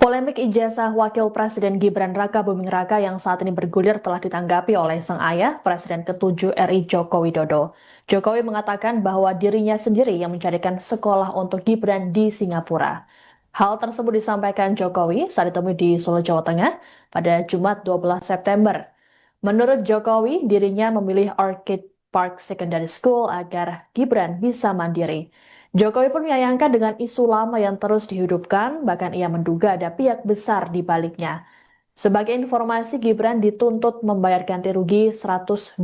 Polemik ijazah Wakil Presiden Gibran Raka Buming Raka yang saat ini bergulir telah ditanggapi oleh sang ayah, Presiden ke-7 RI Joko Widodo. Jokowi mengatakan bahwa dirinya sendiri yang mencarikan sekolah untuk Gibran di Singapura. Hal tersebut disampaikan Jokowi saat ditemui di Solo, Jawa Tengah pada Jumat 12 September. Menurut Jokowi, dirinya memilih Orchid Park Secondary School agar Gibran bisa mandiri. Jokowi pun menyayangkan dengan isu lama yang terus dihidupkan, bahkan ia menduga ada pihak besar di baliknya. Sebagai informasi, Gibran dituntut membayar ganti rugi 125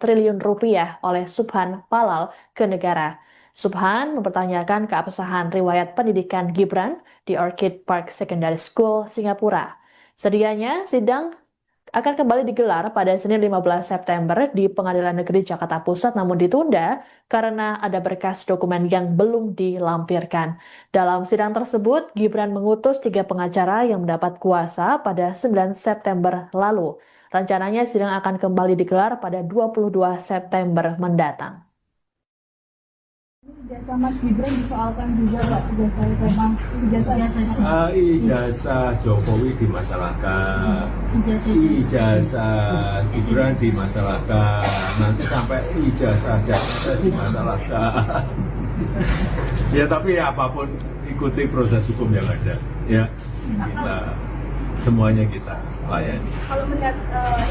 triliun rupiah oleh Subhan Palal ke negara. Subhan mempertanyakan keabsahan riwayat pendidikan Gibran di Orchid Park Secondary School, Singapura. Sedianya sidang akan kembali digelar pada Senin 15 September di Pengadilan Negeri Jakarta Pusat namun ditunda karena ada berkas dokumen yang belum dilampirkan. Dalam sidang tersebut, Gibran mengutus 3 pengacara yang mendapat kuasa pada 9 September lalu. Rencananya sidang akan kembali digelar pada 22 September mendatang. Ijazah Mas Gibran disoalkan juga Pak, ijazah Jokowi dimasalahkan, ijazah Gibran dimasalahkan, nanti sampai ijazah Jakarta dimasalahkan. Ya tapi ya, apapun ikuti proses hukum yang ada, ya kita semuanya kita layani. Kalau melihat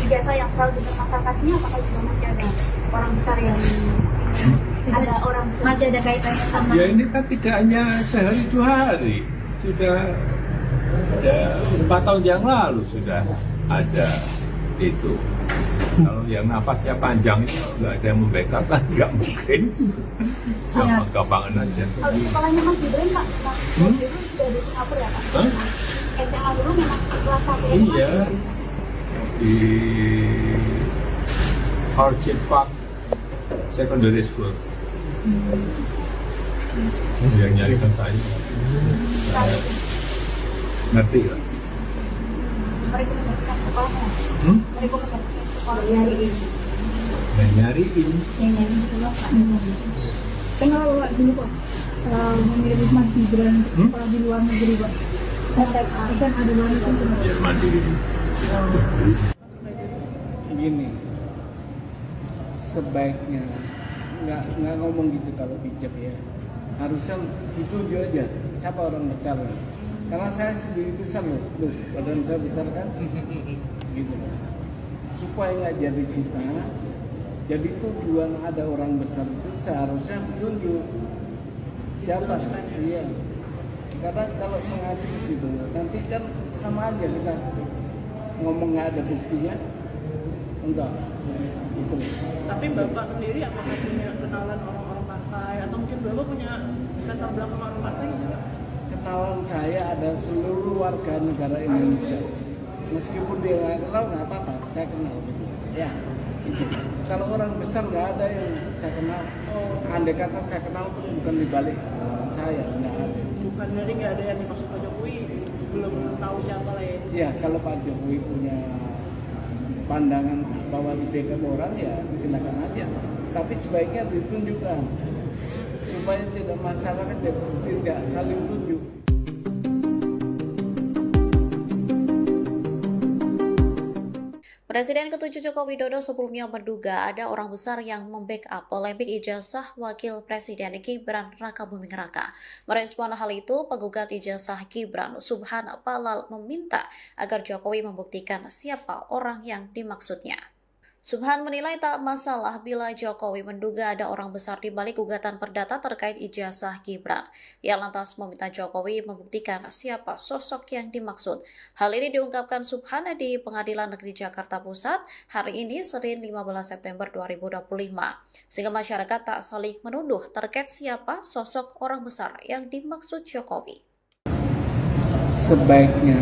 ijazah yang selalu dipermasalahkan ini, apakah juga masih ada orang besar yang masih ada kaitannya sama? Ya ini kan tidak hanya sehari 2 hari, sudah ada 4 tahun yang lalu sudah ada itu. Kalau yang nafasnya panjang itu nggak ada yang membackup kan nggak mungkin. Sama gampangan aja. Kalau sekolahnya Mas Gibran Pak, dulu sudah di Singapura ya Pak? SMA dulu memang kelas 1 ya? Iya, di Orchid Park Secondary School. Yang nyarikan saya ngerti lah. Merekomendasikan sekolahnya? Merekomendasikan sekolah nyariin? Nyariin sekolah Pak. Kan kalau Bapak dulu Pak, memilih Mas Gibran sekolah di luar negeri Pak, kan ada luar negeri. biar mandiri. Gini, sebaiknya nggak ngomong gitu kalau bijak ya, harusnya ditunjuk aja siapa orang besar, karena saya sendiri besar loh, badan saya besar kan, gitu, supaya nggak jadi fitnah. Jadi tujuan ada orang besar itu seharusnya ditunjuk siapa, iya, karena kalau mengacu ke situ nanti kan sama aja kita ngomong nggak ada buktinya, enggak. Gitu. Tapi Bapak sendiri apakah punya kenalan orang-orang partai atau mungkin Bapak punya latar belakang orang partai juga? Kenalan saya ada seluruh warga negara Indonesia. Meskipun dia nggak kenal nggak apa-apa, saya kenal. Ya. Gitu. Kalau orang besar nggak ada yang saya kenal. Andai kata saya kenal pun bukan di balik saya, nggak ada. Bukan dari nggak ada yang dimaksud Pak Jokowi, belum tahu siapa lah ya. Ya kalau Pak Jokowi punya pandangan bahwa dibackup orang ya silakan aja, tapi sebaiknya ditunjukkan supaya tidak masyarakat tidak saling tunjuk. Presiden ke-7 Joko Widodo sebelumnya menduga ada orang besar yang membackup polemik ijazah Wakil Presiden Gibran Raka Buming Raka. Merespon hal itu, penggugat ijazah Gibran, Subhan Palal, meminta agar Jokowi membuktikan siapa orang yang dimaksudnya. Subhan menilai tak masalah bila Jokowi menduga ada orang besar di balik gugatan perdata terkait ijazah Gibran. Ia lantas meminta Jokowi membuktikan siapa sosok yang dimaksud. Hal ini diungkapkan Subhan di Pengadilan Negeri Jakarta Pusat hari ini Senin 15 September 2025. Sehingga masyarakat tak saling menuduh terkait siapa sosok orang besar yang dimaksud Jokowi. Sebaiknya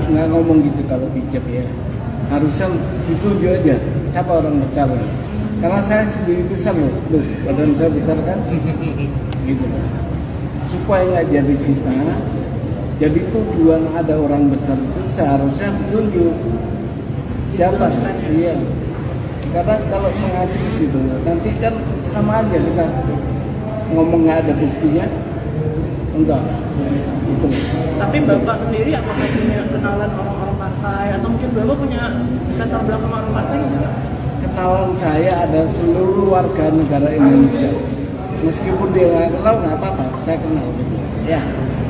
nggak ngomong gitu kalau bijak ya. Harusnya ditunjuk aja siapa orang besar, karena saya sendiri besar loh, badan saya besar kan, gitu, supaya nggak jadi fitnah. Jadi tujuan ada orang besar itu seharusnya ditunjuk siapa, iya, karena kalau mengacu ke situ nanti kan sama aja kita ngomong nggak ada buktinya, enggak gitu. Tapi Bapak sendiri apakah punya kenalan orang-orang partai atau mungkin Bapak punya latar belakang orang partai gitu? Kenalan saya ada seluruh warga negara Indonesia. Meskipun dia nggak kenal nggak apa-apa, saya kenal gitu. Ya,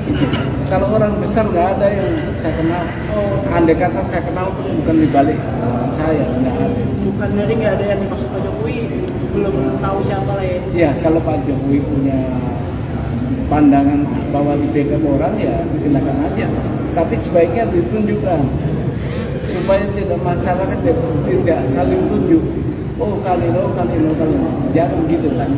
itu. Kalau orang besar nggak ada yang saya kenal. Andai kata saya kenal pun bukan di balik saya, nggak ada. Bukan dari nggak ada yang dimaksud Pak Jokowi, belum tahu siapa lah ya. Ya, kalau Pak Jokowi punya pandangan bahwa di backup orang ya silakan aja. Tapi sebaiknya ditunjukkan supaya tidak masyarakat tidak saling tunjuk. Oh kali lo. Jangan gitu kan.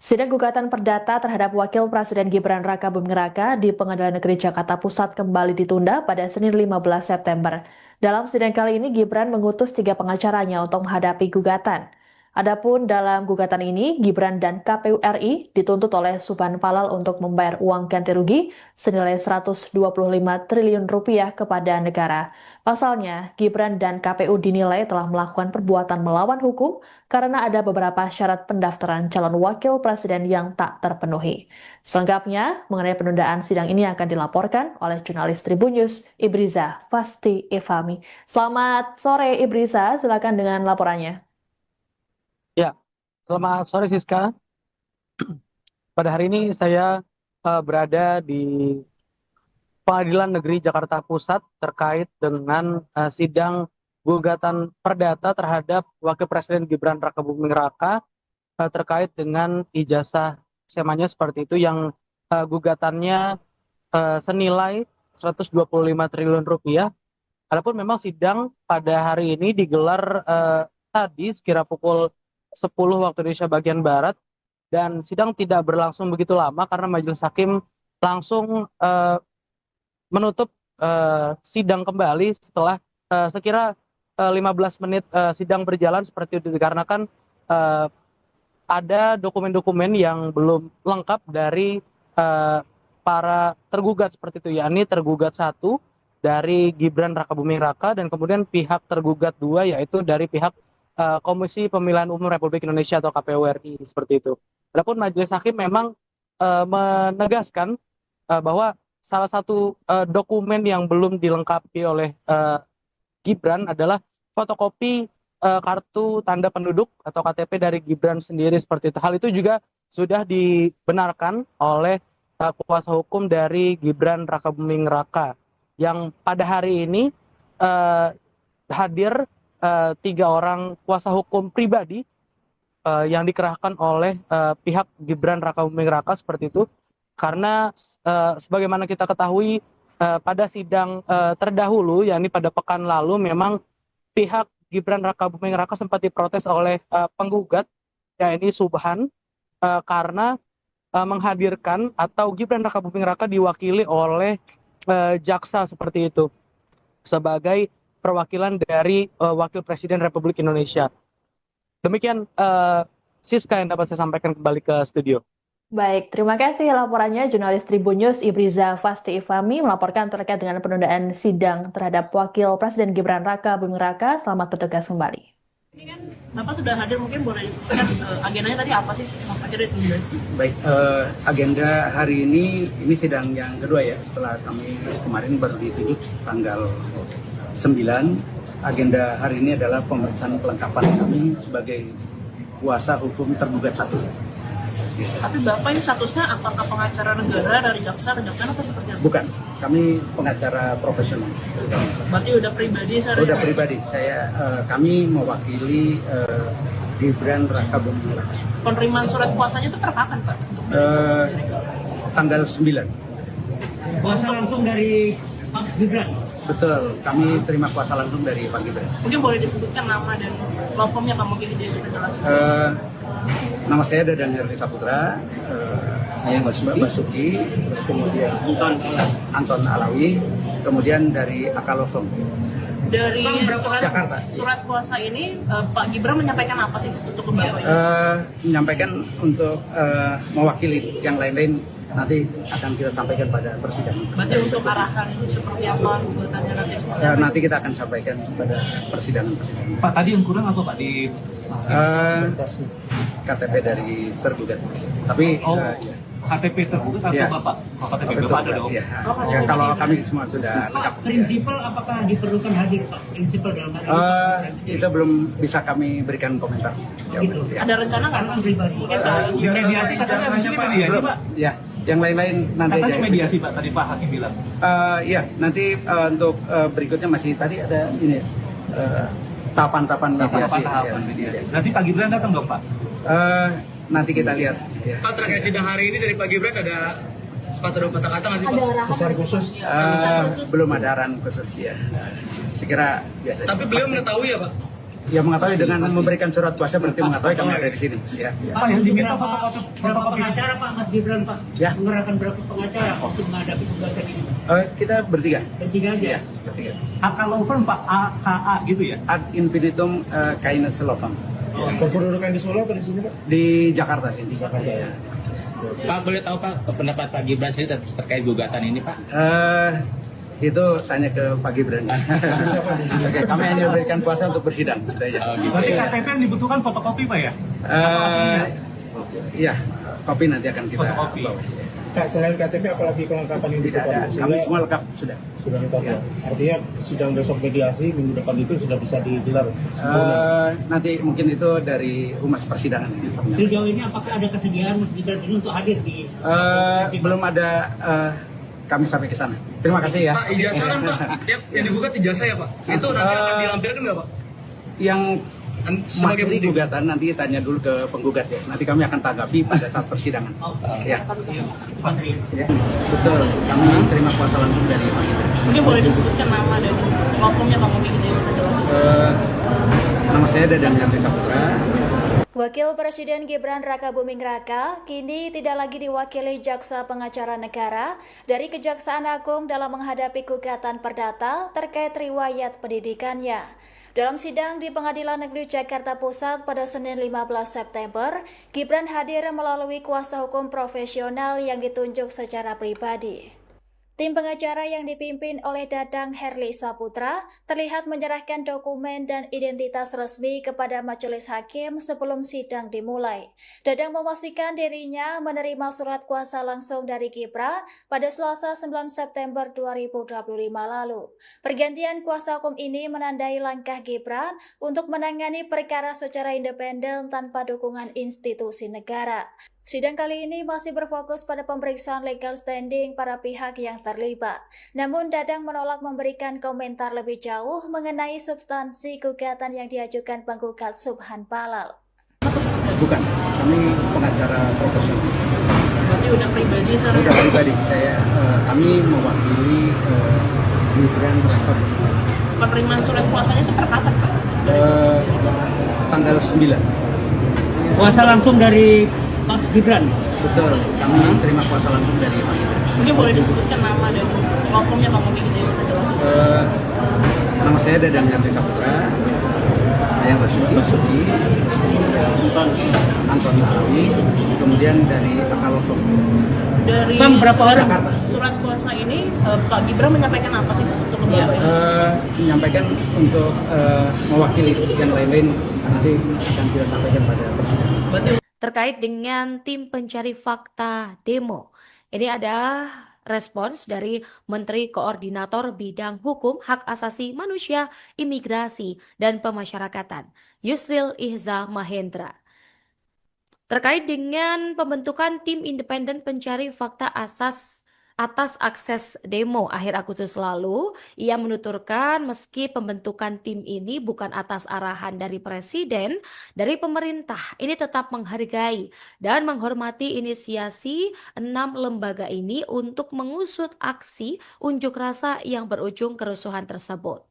Sidang gugatan perdata terhadap Wakil Presiden Gibran Raka Buming Raka di Pengadilan Negeri Jakarta Pusat kembali ditunda pada Senin 15 September. Dalam sidang kali ini, Gibran mengutus 3 pengacaranya untuk menghadapi gugatan. Adapun dalam gugatan ini, Gibran dan KPU RI dituntut oleh Subhan Falal untuk membayar uang ganti rugi senilai 125 triliun rupiah kepada negara. Pasalnya, Gibran dan KPU dinilai telah melakukan perbuatan melawan hukum karena ada beberapa syarat pendaftaran calon wakil presiden yang tak terpenuhi. Selengkapnya, mengenai penundaan sidang ini akan dilaporkan oleh jurnalis Tribun News, Ibriza Fasti Ifami. Selamat sore Ibriza, silakan dengan laporannya. Ya, selamat sore Siska. Pada hari ini saya berada di Pengadilan Negeri Jakarta Pusat terkait dengan sidang gugatan perdata terhadap Wakil Presiden Gibran Raka Buming Raka terkait dengan ijazah SMA-nya seperti itu yang gugatannya senilai 125 triliun rupiah. Adapun memang sidang pada hari ini digelar tadi sekira pukul 10 waktu Indonesia bagian Barat, dan sidang tidak berlangsung begitu lama karena majelis hakim langsung menutup sidang kembali setelah sekira 15 menit sidang berjalan seperti itu, dikarenakan ada dokumen-dokumen yang belum lengkap dari para tergugat seperti itu, yakni tergugat 1 dari Gibran Raka Buming Raka dan kemudian pihak tergugat 2 yaitu dari pihak Komisi Pemilihan Umum Republik Indonesia atau KPU RI seperti itu. Adapun majelis hakim memang menegaskan bahwa salah satu dokumen yang belum dilengkapi oleh Gibran adalah fotokopi kartu tanda penduduk atau KTP dari Gibran sendiri seperti itu. Hal itu juga sudah dibenarkan oleh kuasa hukum dari Gibran Raka Buming Raka yang pada hari ini hadir 3 orang kuasa hukum pribadi yang dikerahkan oleh pihak Gibran Raka Buming Raka seperti itu, karena sebagaimana kita ketahui pada sidang terdahulu yakni pada pekan lalu memang pihak Gibran Raka Buming Raka sempat diprotes oleh penggugat yakni Subhan karena menghadirkan atau Gibran Raka Buming Raka diwakili oleh jaksa seperti itu sebagai perwakilan dari Wakil Presiden Republik Indonesia. Demikian Siska yang dapat saya sampaikan kembali ke studio. Baik, terima kasih laporannya jurnalis Tribun News Ibriza Fasti Ifami melaporkan terkait dengan penundaan sidang terhadap Wakil Presiden Gibran Raka Buming Raka. Selamat bertugas kembali. Ini kan Bapak sudah hadir, mungkin boleh disebutkan agendanya tadi apa sih? Akhirnya ditunda. Baik, agenda hari ini sidang yang kedua ya, setelah kami kemarin baru ditunjuk tanggal 9. Agenda hari ini adalah pemeriksaan kelengkapan kami sebagai kuasa hukum tergugat 1. Tapi Bapak ini statusnya apakah pengacara negara dari jaksa ke jaksa atau seperti apa? Bukan, kami pengacara profesional. Berarti udah pribadi saya. Udah pribadi, kami mewakili Gibran Raka Buming Raka. Penerimaan surat kuasanya itu per kapan Pak? Tanggal 9. Kuasa langsung dari Pak Gibran? Betul, kami terima kuasa langsung dari Pak Gibran. Mungkin boleh disebutkan nama dan law firm-nya Pak, mungkin dia kita jelaskan. Nama saya Dadan Herli Saputra, saya Basuki, terus kemudian Anton Alawi, kemudian dari Akal Law Firm. Dari Jakarta. Surat kuasa ini Pak Gibran menyampaikan apa sih untuk ke Bapak ini? Menyampaikan untuk mewakili yang lain-lain nanti akan kita sampaikan pada persidangan. Berarti untuk arahan seperti apa gugatannya nanti? Nanti kita akan sampaikan pada persidangan. Pak, tadi yang kurang apa Pak di KTP dari tergugat. Tapi KTP tergugat atau Iya. Bapak? Oh, KTP Betul, Bapak ada dong. ya. Ya, kalau kami semua sudah lengkap. Pak, prinsipal apakah diperlukan hadir Pak? Prinsipal dalam hal ini? Itu belum bisa kami berikan komentar. Ya, Gitu. ya. Ada rencana nggak Karena pribadi. mungkin kali ini Mediasi katanya di sini mediasi Belum. Pak. Ya, yang lain-lain nanti Katanya aja. mediasi Pak, tadi Pak Hakim bilang. Ya, nanti untuk berikutnya masih tadi ada ini tahapan-tahapan mediasi. Tahapan Ya, mediasi. Nanti Pak Gibran datang dong Pak. Nanti kita lihat. Ya. Pak, terkait sidang hari ini dari Pak Gibran ada sepatah dua patah kata nggak sih Pak? Ada arahan Pesan khusus? Belum ada arahan khusus ya. Sekira biasa. Tapi beliau mengetahui ya Pak? Ya mengetahui dengan memberikan surat kuasa berarti mengetahui kami ada di sini. Ya. Pak yang diminta berapa fotokopi. pengacara Pak Mas Gibran Pak? Ya. Mengerahkan berapa pengacara untuk menghadapi gugatan ini? Kita bertiga. Bertiga aja. Ya, bertiga. AK Law Firm Pak, AKA gitu ya. Ad infinitum kindness law firm. Kependudukan di Solo atau di sini Pak? Di Jakarta sini. Di Jakarta. Ya. Pak, boleh tahu Pak pendapat Pak Gibran sendiri terkait gugatan ini Pak? Itu tanya ke Pak Gibran. Oke, kami hanya berikan kuasa untuk bersidang. Gitu aja. Berarti KTP yang dibutuhkan fotokopi Pak ya? Iya, kopi nanti akan kita Fotokopi. bawa. Kak, selain KTP apalagi kelengkapan yang Tidak ada, kami semua lengkap sudah. Sudah lengkap ya. Artinya sidang besok mediasi minggu depan itu sudah bisa digelar. Nanti mungkin itu dari humas persidangan. Sejauh ini apakah ada kesediaan Mas Gibran ini untuk hadir di Belum ada kami sampai ke sana. Terima kasih ya. Pak, ijazah kan Pak, yang digugat ijazah ya Pak? Itu nanti akan dilampirkan nggak Pak? Yang Sebagai materi bukti. gugatan nanti tanya dulu ke penggugat ya. Nanti kami akan tanggapi pada saat persidangan. Ya. Ya. Betul. Kami terima kuasa langsung dari Pak Gibran. mungkin boleh disebutkan nama dan maupunnya Bang Mungkin ini Nama saya Dadan Yandri Saputra. Wakil Presiden Gibran Raka Buming Raka kini tidak lagi diwakili Jaksa Pengacara Negara dari Kejaksaan Agung dalam menghadapi gugatan perdata terkait riwayat pendidikannya. Dalam sidang di Pengadilan Negeri Jakarta Pusat pada Senin 15 September, Gibran hadir melalui kuasa hukum profesional yang ditunjuk secara pribadi. Tim pengacara yang dipimpin oleh Dadang Herli Saputra terlihat menyerahkan dokumen dan identitas resmi kepada majelis hakim sebelum sidang dimulai. Dadang memastikan dirinya menerima surat kuasa langsung dari Gibran pada Selasa 9 September 2025 lalu. Pergantian kuasa hukum ini menandai langkah Gibran untuk menangani perkara secara independen tanpa dukungan institusi negara. Sidang kali ini masih berfokus pada pemeriksaan legal standing para pihak yang terlibat. Namun Dadang menolak memberikan komentar lebih jauh mengenai substansi gugatan yang diajukan penggugat Subhan Palal. Bukan, kami pengacara profesional. berarti udah pribadi Sudah pribadi saya, kami mewakili Gibran Raka penerimaan surat kuasanya itu per kapan Pak? tanggal 9. Kuasa langsung dari Mas Gibran. Betul, kami terima kuasa langsung dari Pak Gibran. Mungkin boleh disebutkan nama dan maupunnya Bang Mungkin ini Nama saya Dadan Yandri Saputra. Saya resmi Basuki Anton Arawi, kemudian dari Akal Law. dari berapa orang? surat kuasa ini Pak Gibran menyampaikan apa sih untuk Ya, membawa menyampaikan untuk mewakili yang lain-lain nanti akan kita sampaikan pada persidangan. berarti Terkait dengan tim pencari fakta demo, ini ada respons dari Menteri Koordinator Bidang Hukum, Hak Asasi Manusia, Imigrasi, dan Pemasyarakatan, Yusril Ihza Mahendra. Terkait dengan pembentukan tim independen pencari fakta atas akses demo akhir Agustus lalu, ia menuturkan meski pembentukan tim ini bukan atas arahan dari Presiden, dari pemerintah ini tetap menghargai dan menghormati inisiasi 6 lembaga ini untuk mengusut aksi unjuk rasa yang berujung kerusuhan tersebut.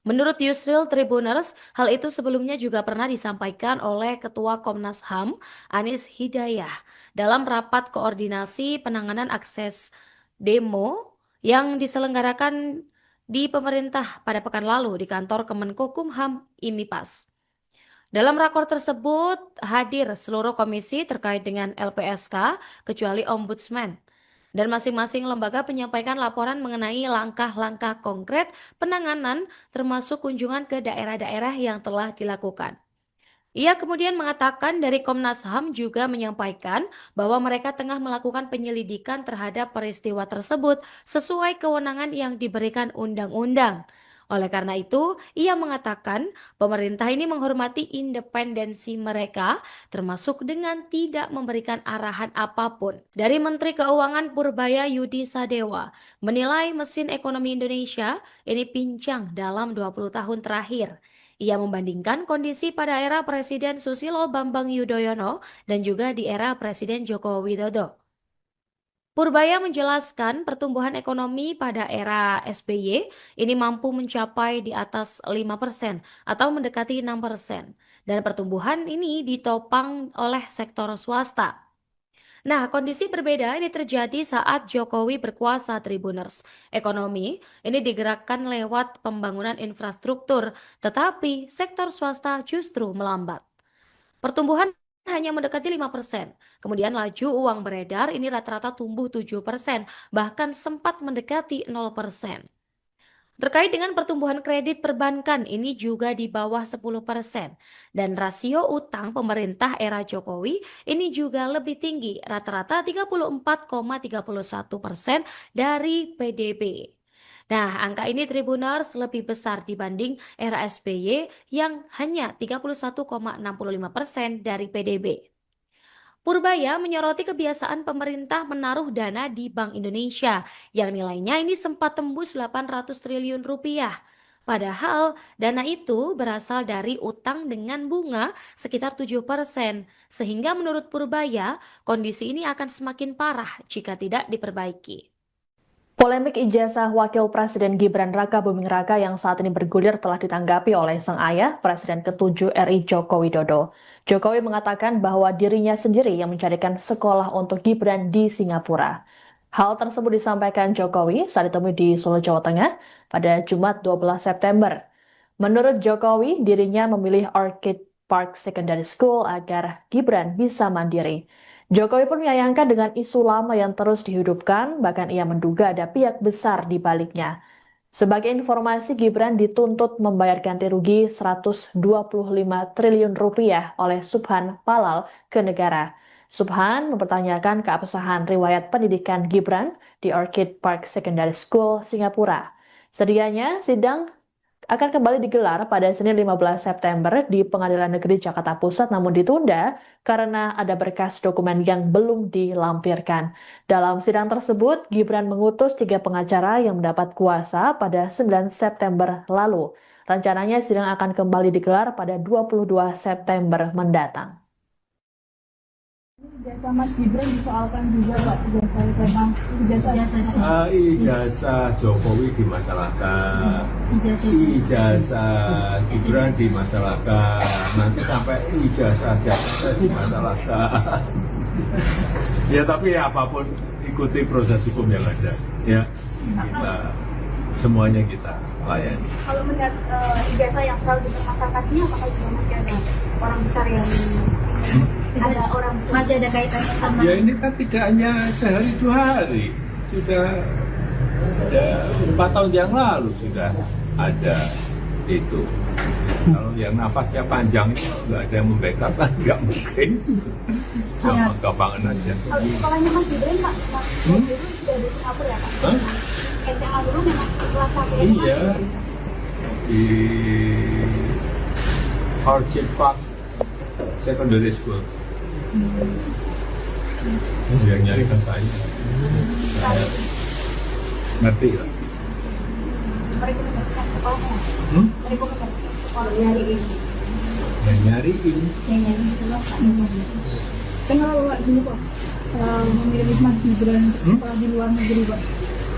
Menurut Yusril Tribuners, hal itu sebelumnya juga pernah disampaikan oleh Ketua Komnas HAM, Anies Hidayah, dalam rapat koordinasi penanganan akses demo yang diselenggarakan di pemerintah pada pekan lalu di kantor Kemenkumham IMIPAS. Dalam rakor tersebut hadir seluruh komisi terkait dengan LPSK kecuali Ombudsman. Dan masing-masing lembaga menyampaikan laporan mengenai langkah-langkah konkret penanganan termasuk kunjungan ke daerah-daerah yang telah dilakukan. Ia kemudian mengatakan dari Komnas HAM juga menyampaikan bahwa mereka tengah melakukan penyelidikan terhadap peristiwa tersebut sesuai kewenangan yang diberikan undang-undang. Oleh karena itu, ia mengatakan pemerintah ini menghormati independensi mereka, termasuk dengan tidak memberikan arahan apapun. Dari Menteri Keuangan Purbaya Yudi Sadewa, menilai mesin ekonomi Indonesia ini pincang dalam 20 tahun terakhir. Ia membandingkan kondisi pada era Presiden Susilo Bambang Yudhoyono dan juga di era Presiden Joko Widodo. Purbaya menjelaskan pertumbuhan ekonomi pada era SBY ini mampu mencapai di atas 5% atau mendekati 6%. Dan pertumbuhan ini ditopang oleh sektor swasta. Nah, kondisi berbeda ini terjadi saat Jokowi berkuasa, Tribuners. Ekonomi ini digerakkan lewat pembangunan infrastruktur, tetapi sektor swasta justru melambat. Pertumbuhan hanya mendekati 5%. Kemudian laju uang beredar ini rata-rata tumbuh 7%, bahkan sempat mendekati 0%. Terkait dengan pertumbuhan kredit perbankan ini juga di bawah 10%. Dan rasio utang pemerintah era Jokowi ini juga lebih tinggi, rata-rata 34,31% dari PDB. Nah, angka ini Tribuners lebih besar dibanding era SBY yang hanya 31,65% dari PDB. Purbaya menyoroti kebiasaan pemerintah menaruh dana di Bank Indonesia yang nilainya ini sempat tembus 800 triliun rupiah. Padahal dana itu berasal dari utang dengan bunga sekitar 7%, sehingga menurut Purbaya kondisi ini akan semakin parah jika tidak diperbaiki. Polemik ijazah Wakil Presiden Gibran Raka Buming Raka yang saat ini bergulir telah ditanggapi oleh sang ayah, Presiden ke-7 RI Joko Widodo. Jokowi mengatakan bahwa dirinya sendiri yang mencarikan sekolah untuk Gibran di Singapura. Hal tersebut disampaikan Jokowi saat ditemui di Solo, Jawa Tengah pada Jumat 12 September. Menurut Jokowi, dirinya memilih Orchid Park Secondary School agar Gibran bisa mandiri. Jokowi pun menyayangkan dengan isu lama yang terus dihidupkan, bahkan ia menduga ada pihak besar di baliknya. Sebagai informasi, Gibran dituntut membayar ganti rugi 125 triliun rupiah oleh Subhan Palal ke negara. Subhan mempertanyakan keabsahan riwayat pendidikan Gibran di Orchid Park Secondary School, Singapura. Sedianya sidang akan kembali digelar pada Senin 15 September di Pengadilan Negeri Jakarta Pusat namun ditunda karena ada berkas dokumen yang belum dilampirkan. Dalam sidang tersebut, Gibran mengutus 3 pengacara yang mendapat kuasa pada 9 September lalu. Rencananya sidang akan kembali digelar pada 22 September mendatang. Ijazah Mas Gibran disoalkan juga Pak, ijazah Jokowi dimasalahkan, ijazah Gibran dimasalahkan, nanti sampai ijazah Jakarta dimasalahkan. Ya tapi apapun ikuti proses hukum yang ada. Ya kita semuanya kita layani. Kalau melihat ijazah yang selalu dipermasalahkan ini, apakah juga masih ada orang besar yang masih ada kaitannya sama? Ya ini kan tidak hanya sehari 2 hari, sudah ada 4 tahun yang lalu sudah ada itu. Kalau yang nafasnya panjang itu nggak ada yang membackup kan nggak mungkin. Sama gampangan aja. Kalau sekolahnya Mas Gibran Pak, Gibran sudah di Singapura ya Pak? SMA dulu memang kelas 1 ya? Iya, di Orchid Park Secondary School. Yang nyarikan saya ngerti lah. Merekomendasikan sekolahnya? Merekomendasikan sekolah nyariin? Yang nyariin itu lah Pak. Kenapa Pak dulu Pak memilih Mas Gibran sekolah di luar negeri Pak?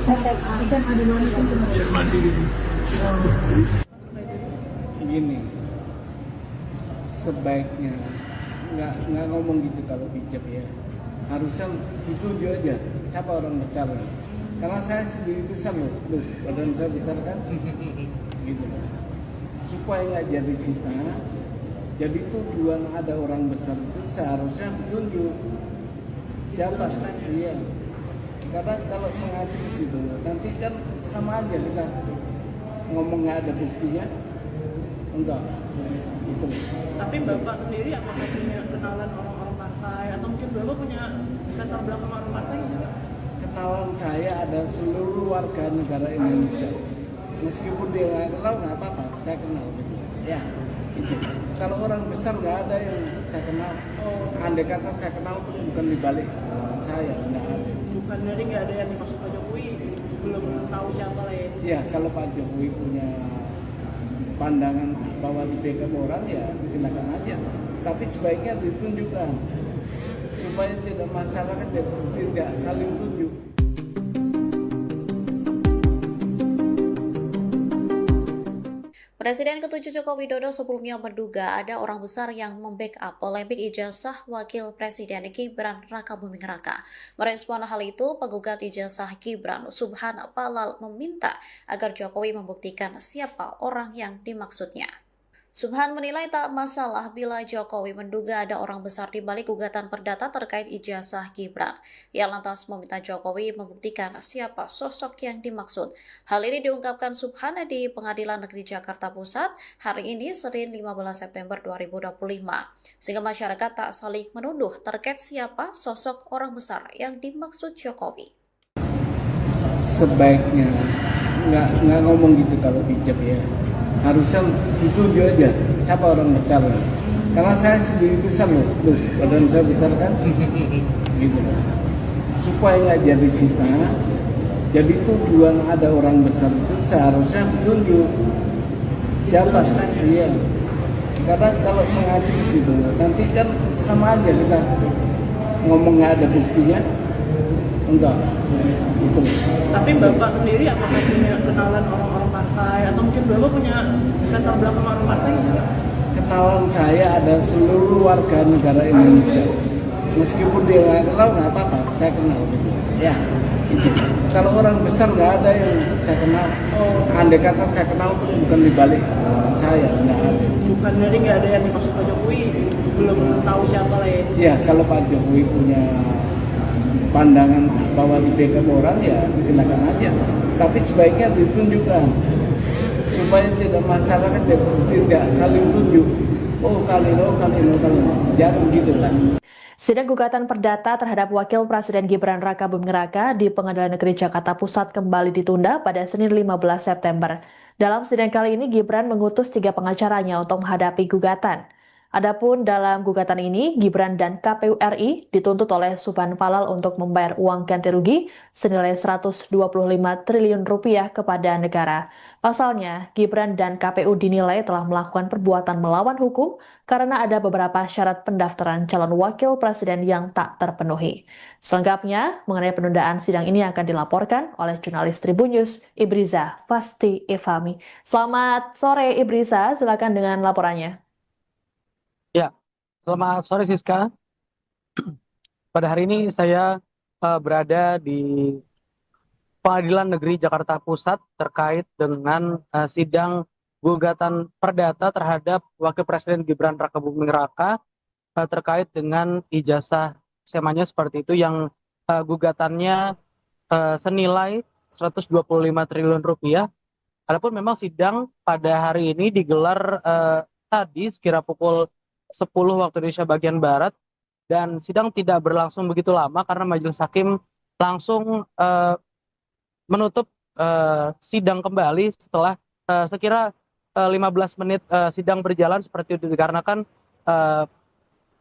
SMA di luar negeri cuma biar mandiri. Gini, sebaiknya nggak ngomong gitu kalau bijak ya. Harusnya ditunjuk aja siapa orang besar. Karena saya sendiri besar loh, badan saya besar kan, gitu. Supaya nggak jadi fitnah, jadi tujuan ada orang besar itu seharusnya ditunjuk siapa. Iya. Karena kalau mengacu ke situ, nanti kan sama aja kita ngomong nggak ada buktinya, enggak. Gitu. Tapi Bapak sendiri apakah punya kenalan orang-orang partai atau mungkin Bapak punya latar belakang orang partai juga? Kenalan saya ada seluruh warga negara Indonesia. Meskipun dia nggak kenal nggak apa-apa, saya kenal gitu. Ya, gitu. Kalau orang besar nggak ada yang saya kenal. Andai kata saya kenal pun bukan di balik saya, nggak ada. Bukan dari nggak ada yang dimaksud Pak Jokowi, belum tahu siapa lah ya. Ya, kalau Pak Jokowi punya pandangan bahwa di backup orang ya silakan aja. Tapi sebaiknya ditunjukkan supaya tidak masyarakat tidak saling tunjuk. Presiden ke-7 Joko Widodo sebelumnya menduga ada orang besar yang membackup polemik ijazah Wakil Presiden Gibran Rakabuming Raka. Merespon hal itu, penggugat ijazah Gibran, Subhan Palal, meminta agar Jokowi membuktikan siapa orang yang dimaksudnya. Subhan menilai tak masalah bila Jokowi menduga ada orang besar di balik gugatan perdata terkait ijazah Gibran. Ia lantas meminta Jokowi membuktikan siapa sosok yang dimaksud. Hal ini diungkapkan Subhan di Pengadilan Negeri Jakarta Pusat hari ini Senin 15 September 2025. Sehingga masyarakat tak saling menuduh terkait siapa sosok orang besar yang dimaksud Jokowi. Sebaiknya nggak ngomong gitu kalau bijak ya. Harusnya ditunjuk aja siapa orang besar. Karena saya sendiri besar loh, badan saya besar kan, gitu. Supaya nggak jadi fitnah, jadi tujuan ada orang besar itu seharusnya ditunjuk siapa. Iya. Karena kalau mengacu ke situ, nanti kan sama aja kita ngomong nggak ada buktinya, enggak. Gitu. Tapi Bapak sendiri apakah punya kenalan orang-orang partai atau mungkin Bapak punya latar belakang orang partai juga? Kenalan saya ada seluruh warga negara Indonesia. Meskipun dia nggak kenal nggak apa-apa, saya kenal gitu. Ya, gitu. Kalau orang besar nggak ada yang saya kenal. Andai kata saya kenal pun bukan di balik saya, nggak ada. Bukan dari nggak ada yang dimaksud Pak Jokowi, belum tahu siapa lah ya. Ya, kalau Pak Jokowi punya pandangan bahwa di backup orang ya silakan aja. Tapi sebaiknya ditunjukkan supaya tidak masyarakat tidak saling tunjuk. Oh Kalino. Jangan gitu kan. Sidang gugatan perdata terhadap Wakil Presiden Gibran Rakabuming Raka di Pengadilan Negeri Jakarta Pusat kembali ditunda pada Senin 15 September. Dalam sidang kali ini, Gibran mengutus 3 pengacaranya untuk menghadapi gugatan. Adapun dalam gugatan ini, Gibran dan KPU RI dituntut oleh Subhan Palal untuk membayar uang ganti rugi senilai 125 triliun rupiah kepada negara. Pasalnya, Gibran dan KPU dinilai telah melakukan perbuatan melawan hukum karena ada beberapa syarat pendaftaran calon wakil presiden yang tak terpenuhi. Selengkapnya, mengenai penundaan sidang ini akan dilaporkan oleh jurnalis Tribun News, Ibriza Fasti Evami. Selamat sore Ibriza, silakan dengan laporannya. Ya, selamat sore Siska. Pada hari ini saya berada di Pengadilan Negeri Jakarta Pusat terkait dengan sidang gugatan perdata terhadap Wakil Presiden Gibran Rakabuming Raka terkait dengan ijazah SMA-nya seperti itu yang gugatannya senilai 125 triliun rupiah. Adapun memang sidang pada hari ini digelar tadi sekira pukul 10 waktu Indonesia bagian Barat, dan sidang tidak berlangsung begitu lama karena majelis hakim langsung menutup sidang kembali setelah sekira 15 menit sidang berjalan seperti itu, dikarenakan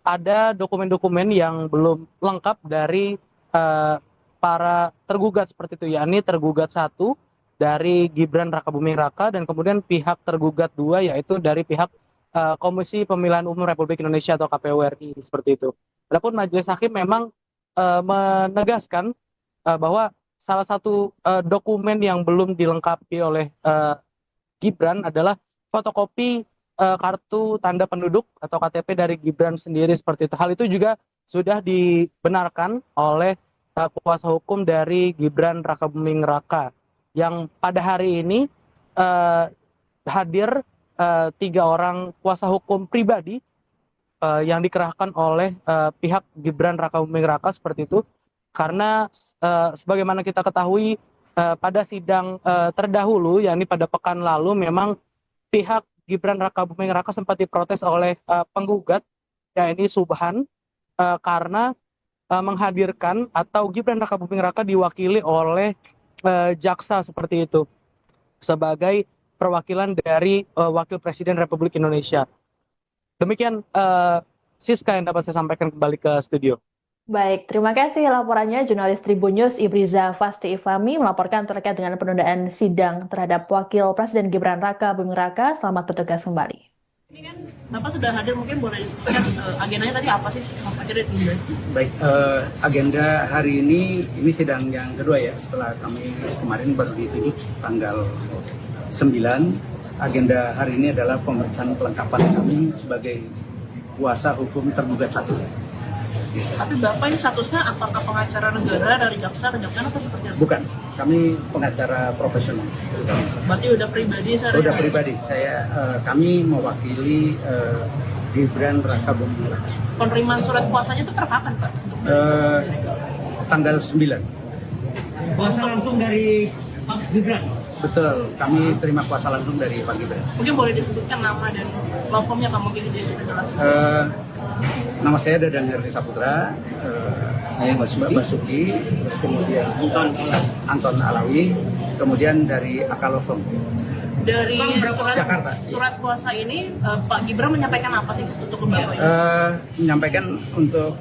ada dokumen-dokumen yang belum lengkap dari para tergugat seperti itu, yakni tergugat 1 dari Gibran Rakabuming Raka dan kemudian pihak tergugat 2 yaitu dari pihak Komisi Pemilihan Umum Republik Indonesia atau KPU RI seperti itu. Adapun majelis hakim memang menegaskan bahwa salah satu dokumen yang belum dilengkapi oleh Gibran adalah fotokopi kartu tanda penduduk atau KTP dari Gibran sendiri seperti itu. Hal itu juga sudah dibenarkan oleh kuasa hukum dari Gibran Rakabuming Raka yang pada hari ini hadir 3 orang kuasa hukum pribadi yang dikerahkan oleh pihak Gibran Rakabuming Raka seperti itu, karena sebagaimana kita ketahui pada sidang terdahulu yakni pada pekan lalu memang pihak Gibran Raka Buming Raka sempat diprotes oleh penggugat, yakni Subhan, karena menghadirkan atau Gibran Raka Buming Raka diwakili oleh jaksa seperti itu sebagai perwakilan dari Wakil Presiden Republik Indonesia. Demikian Siska yang dapat saya sampaikan, kembali ke studio. Baik, terima kasih laporannya jurnalis Tribun News Ibriza Fasti Ifami melaporkan terkait dengan penundaan sidang terhadap Wakil Presiden Gibran Raka Buming Raka. Selamat bertugas kembali. Ini kan Bapak sudah hadir, mungkin boleh disebutkan agendanya tadi apa sih? Apa aja ditunda? Baik, agenda hari ini sidang yang kedua ya, setelah kami kemarin baru ditunjuk tanggal 9. Agenda hari ini adalah pemeriksaan kelengkapan kami sebagai kuasa hukum tergugat 1. Tapi Bapak ini statusnya apakah pengacara negara dari jaksa, kejaksaan atau seperti apa? Bukan, kami pengacara profesional. Berarti udah pribadi saya. Udah pribadi, kami mewakili Gibran Raka Buming Raka. Penerimaan surat kuasanya itu per kapan Pak? Tanggal 9. Kuasa langsung dari Pak Gibran. Betul, kami terima kuasa langsung dari Pak Gibran. Mungkin boleh disebutkan nama dan law firm-nya Pak, mungkin kita jelaskan. Nama saya Dadan Herdi Saputra, saya Basuki, terus kemudian Anton Alawi, kemudian dari Akalo Firm. Dari Jakarta. Surat kuasa ini Pak Gibran menyampaikan apa sih untuk Bapak ini? Menyampaikan untuk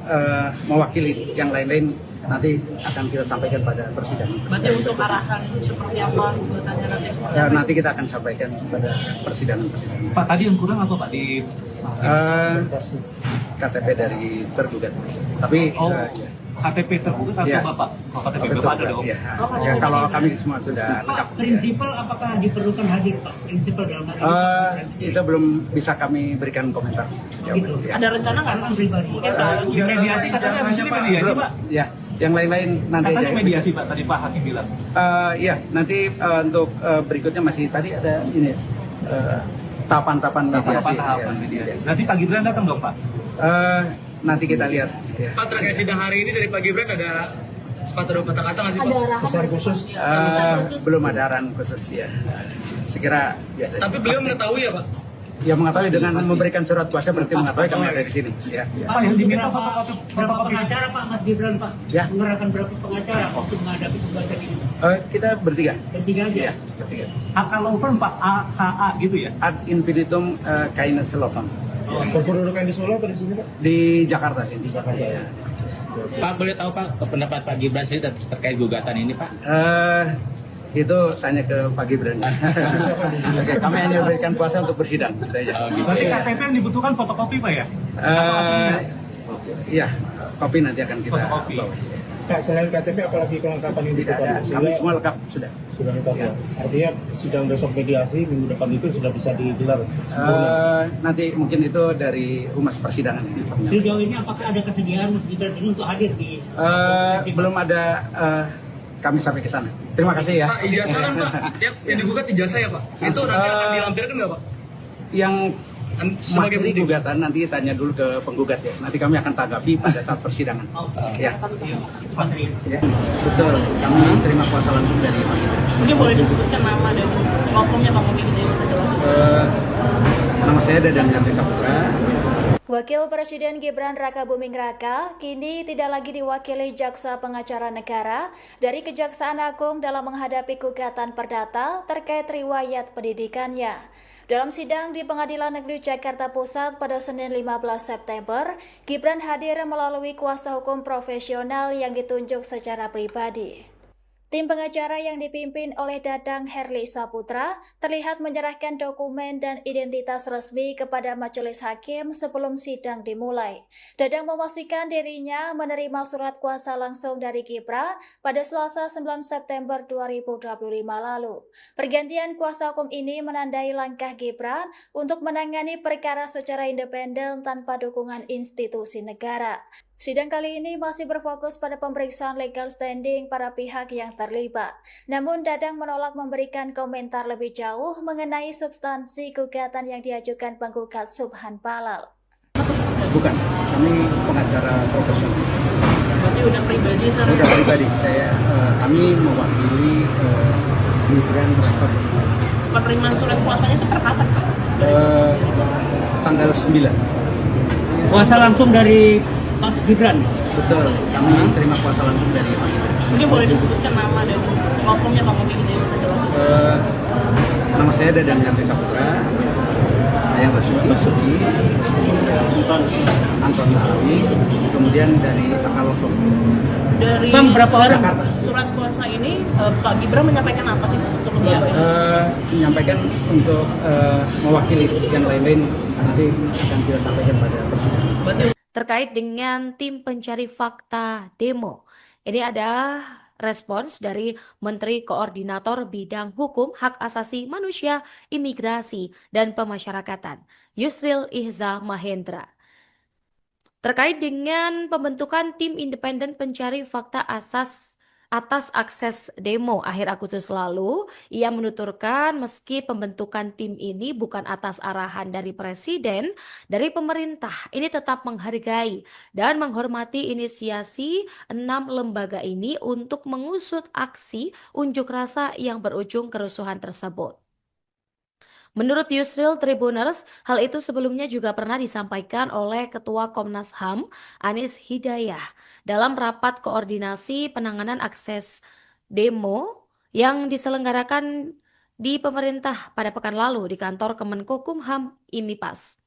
mewakili yang lain-lain, nanti akan kita sampaikan pada persidangan. Berarti untuk arahan seperti apa gugatannya nanti? Nanti kita akan sampaikan pada persidangan. Pak, tadi yang kurang apa Pak di KTP dari tergugat. Tapi KTP tergugat atau ya. Bapak? Oh, KTP Bapak ada dong. Ya. Ya, kalau kami semua sudah lengkap. Prinsipal apakah diperlukan hadir Pak? Prinsipal dalam hal ini? Itu belum bisa kami berikan komentar. Gitu. Ya. Ada rencana nggak Pak? Pribadi. Mungkin Pak. Mediasi katanya habis ini mediasi Pak. Ya, yang lain-lain nanti Katanya aja. mediasi Pak, tadi Pak Hakim bilang. Ya, nanti untuk berikutnya masih tadi ada ini tahapan-tahapan mediasi. Tahapan mediasi. Nanti Pak Gibran datang dong Pak? Nanti kita lihat. Ya. Pak, terkait sidang hari ini dari Pak Gibran ada sepatah kata-kata nggak sih Pak? Ada arahan Pesan khusus? Belum ada arahan khusus ya. Sekira biasa. Tapi beliau mengetahui ya Pak? Ya mengetahui dengan memberikan surat kuasa berarti mengetahui kami ada di sini. Ya. Pak, yang diminta berapa pengacara Pak Mas Gibran Pak? Ya. Mengerahkan berapa pengacara untuk menghadapi gugatan ini? Kita bertiga. Bertiga aja? Ya, bertiga. AK Law Firm Pak, AKA gitu ya? Ad infinitum kindness law firm. Berkedudukan di Solo atau di sini Pak? Di Jakarta sih. Di Jakarta. Ya. Pak, boleh tahu Pak pendapat Pak Gibran sendiri terkait gugatan ini Pak? Itu tanya ke Pak Gibran. Oke, kami hanya berikan kuasa untuk bersidang. Berarti KTP yang dibutuhkan fotokopi Pak ya? Iya, kopi nanti akan kita Fotokopi. bawa. Pak, selain KTP apalagi kelengkapan yang Tidak ada, kami semua lengkap sudah. Sudah lengkap ya. Artinya sidang besok mediasi minggu depan itu sudah bisa digelar. Nanti mungkin itu dari humas persidangan ini. Sejauh ini apakah ada kesediaan Mas Gibran ini untuk hadir di Belum ada, kami sampai ke sana. Terima kasih ya. Pak, ijazah kan Pak, yang digugat ijazah ya Pak? Itu nanti akan dilampirkan nggak Pak? Yang Sebagai materi bukti. gugatan nanti tanya dulu ke penggugat ya. Nanti kami akan tanggapi pada saat persidangan. Ya. Ya. Betul. Kami terima kuasa langsung dari Pak Gibran. Mungkin boleh disebutkan nama dan law firm-nya Pak, mungkin kita jelaskan. Nama saya Dadan Herdi Saputra. Wakil Presiden Gibran Raka Buming Raka kini tidak lagi diwakili Jaksa Pengacara Negara dari Kejaksaan Agung dalam menghadapi gugatan perdata terkait riwayat pendidikannya. Dalam sidang di Pengadilan Negeri Jakarta Pusat pada Senin 15 September, Gibran hadir melalui kuasa hukum profesional yang ditunjuk secara pribadi. Tim pengacara yang dipimpin oleh Dadang Herli Saputra terlihat menyerahkan dokumen dan identitas resmi kepada majelis hakim sebelum sidang dimulai. Dadang memastikan dirinya menerima surat kuasa langsung dari Gibran pada Selasa 9 September 2025 lalu. Pergantian kuasa hukum ini menandai langkah Gibran untuk menangani perkara secara independen tanpa dukungan institusi negara. Sidang kali ini masih berfokus pada pemeriksaan legal standing para pihak yang terlibat. Namun Dadang menolak memberikan komentar lebih jauh mengenai substansi gugatan yang diajukan penggugat Subhan Palal. Bukan, kami pengacara profesional. Berarti udah pribadi saya. Sudah pribadi, kami mewakili Gibran Raka Buming Raka. penerimaan surat kuasanya itu per kapan Pak? Tanggal 9. Kuasa langsung dari Mas Gibran. Betul, kami terima kuasa langsung dari Pak Gibran. Mungkin boleh disebutkan nama dan ngomongnya Pak Mobi ini. Nama saya Dadan Yandri Saputra, saya Basuki, Anton Alawi, kemudian dari Akalovo. Dari Bang, berapa orang? surat kuasa ini Pak Gibran menyampaikan apa sih untuk lembaga ini? Menyampaikan untuk mewakili yang lain-lain nanti akan kita sampaikan pada presiden. Terkait dengan tim pencari fakta demo, ini ada respons dari Menteri Koordinator Bidang Hukum, Hak Asasi Manusia, Imigrasi, dan Pemasyarakatan, Yusril Ihza Mahendra. Terkait dengan pembentukan tim independen pencari fakta atas akses demo akhir Agustus lalu, ia menuturkan meski pembentukan tim ini bukan atas arahan dari Presiden, dari pemerintah ini tetap menghargai dan menghormati inisiasi 6 lembaga ini untuk mengusut aksi unjuk rasa yang berujung kerusuhan tersebut. Menurut Yusril Tribuners, hal itu sebelumnya juga pernah disampaikan oleh Ketua Komnas HAM, Anies Hidayah, dalam rapat koordinasi penanganan akses demo yang diselenggarakan di pemerintah pada pekan lalu di kantor Kemenkumham IMIPAS.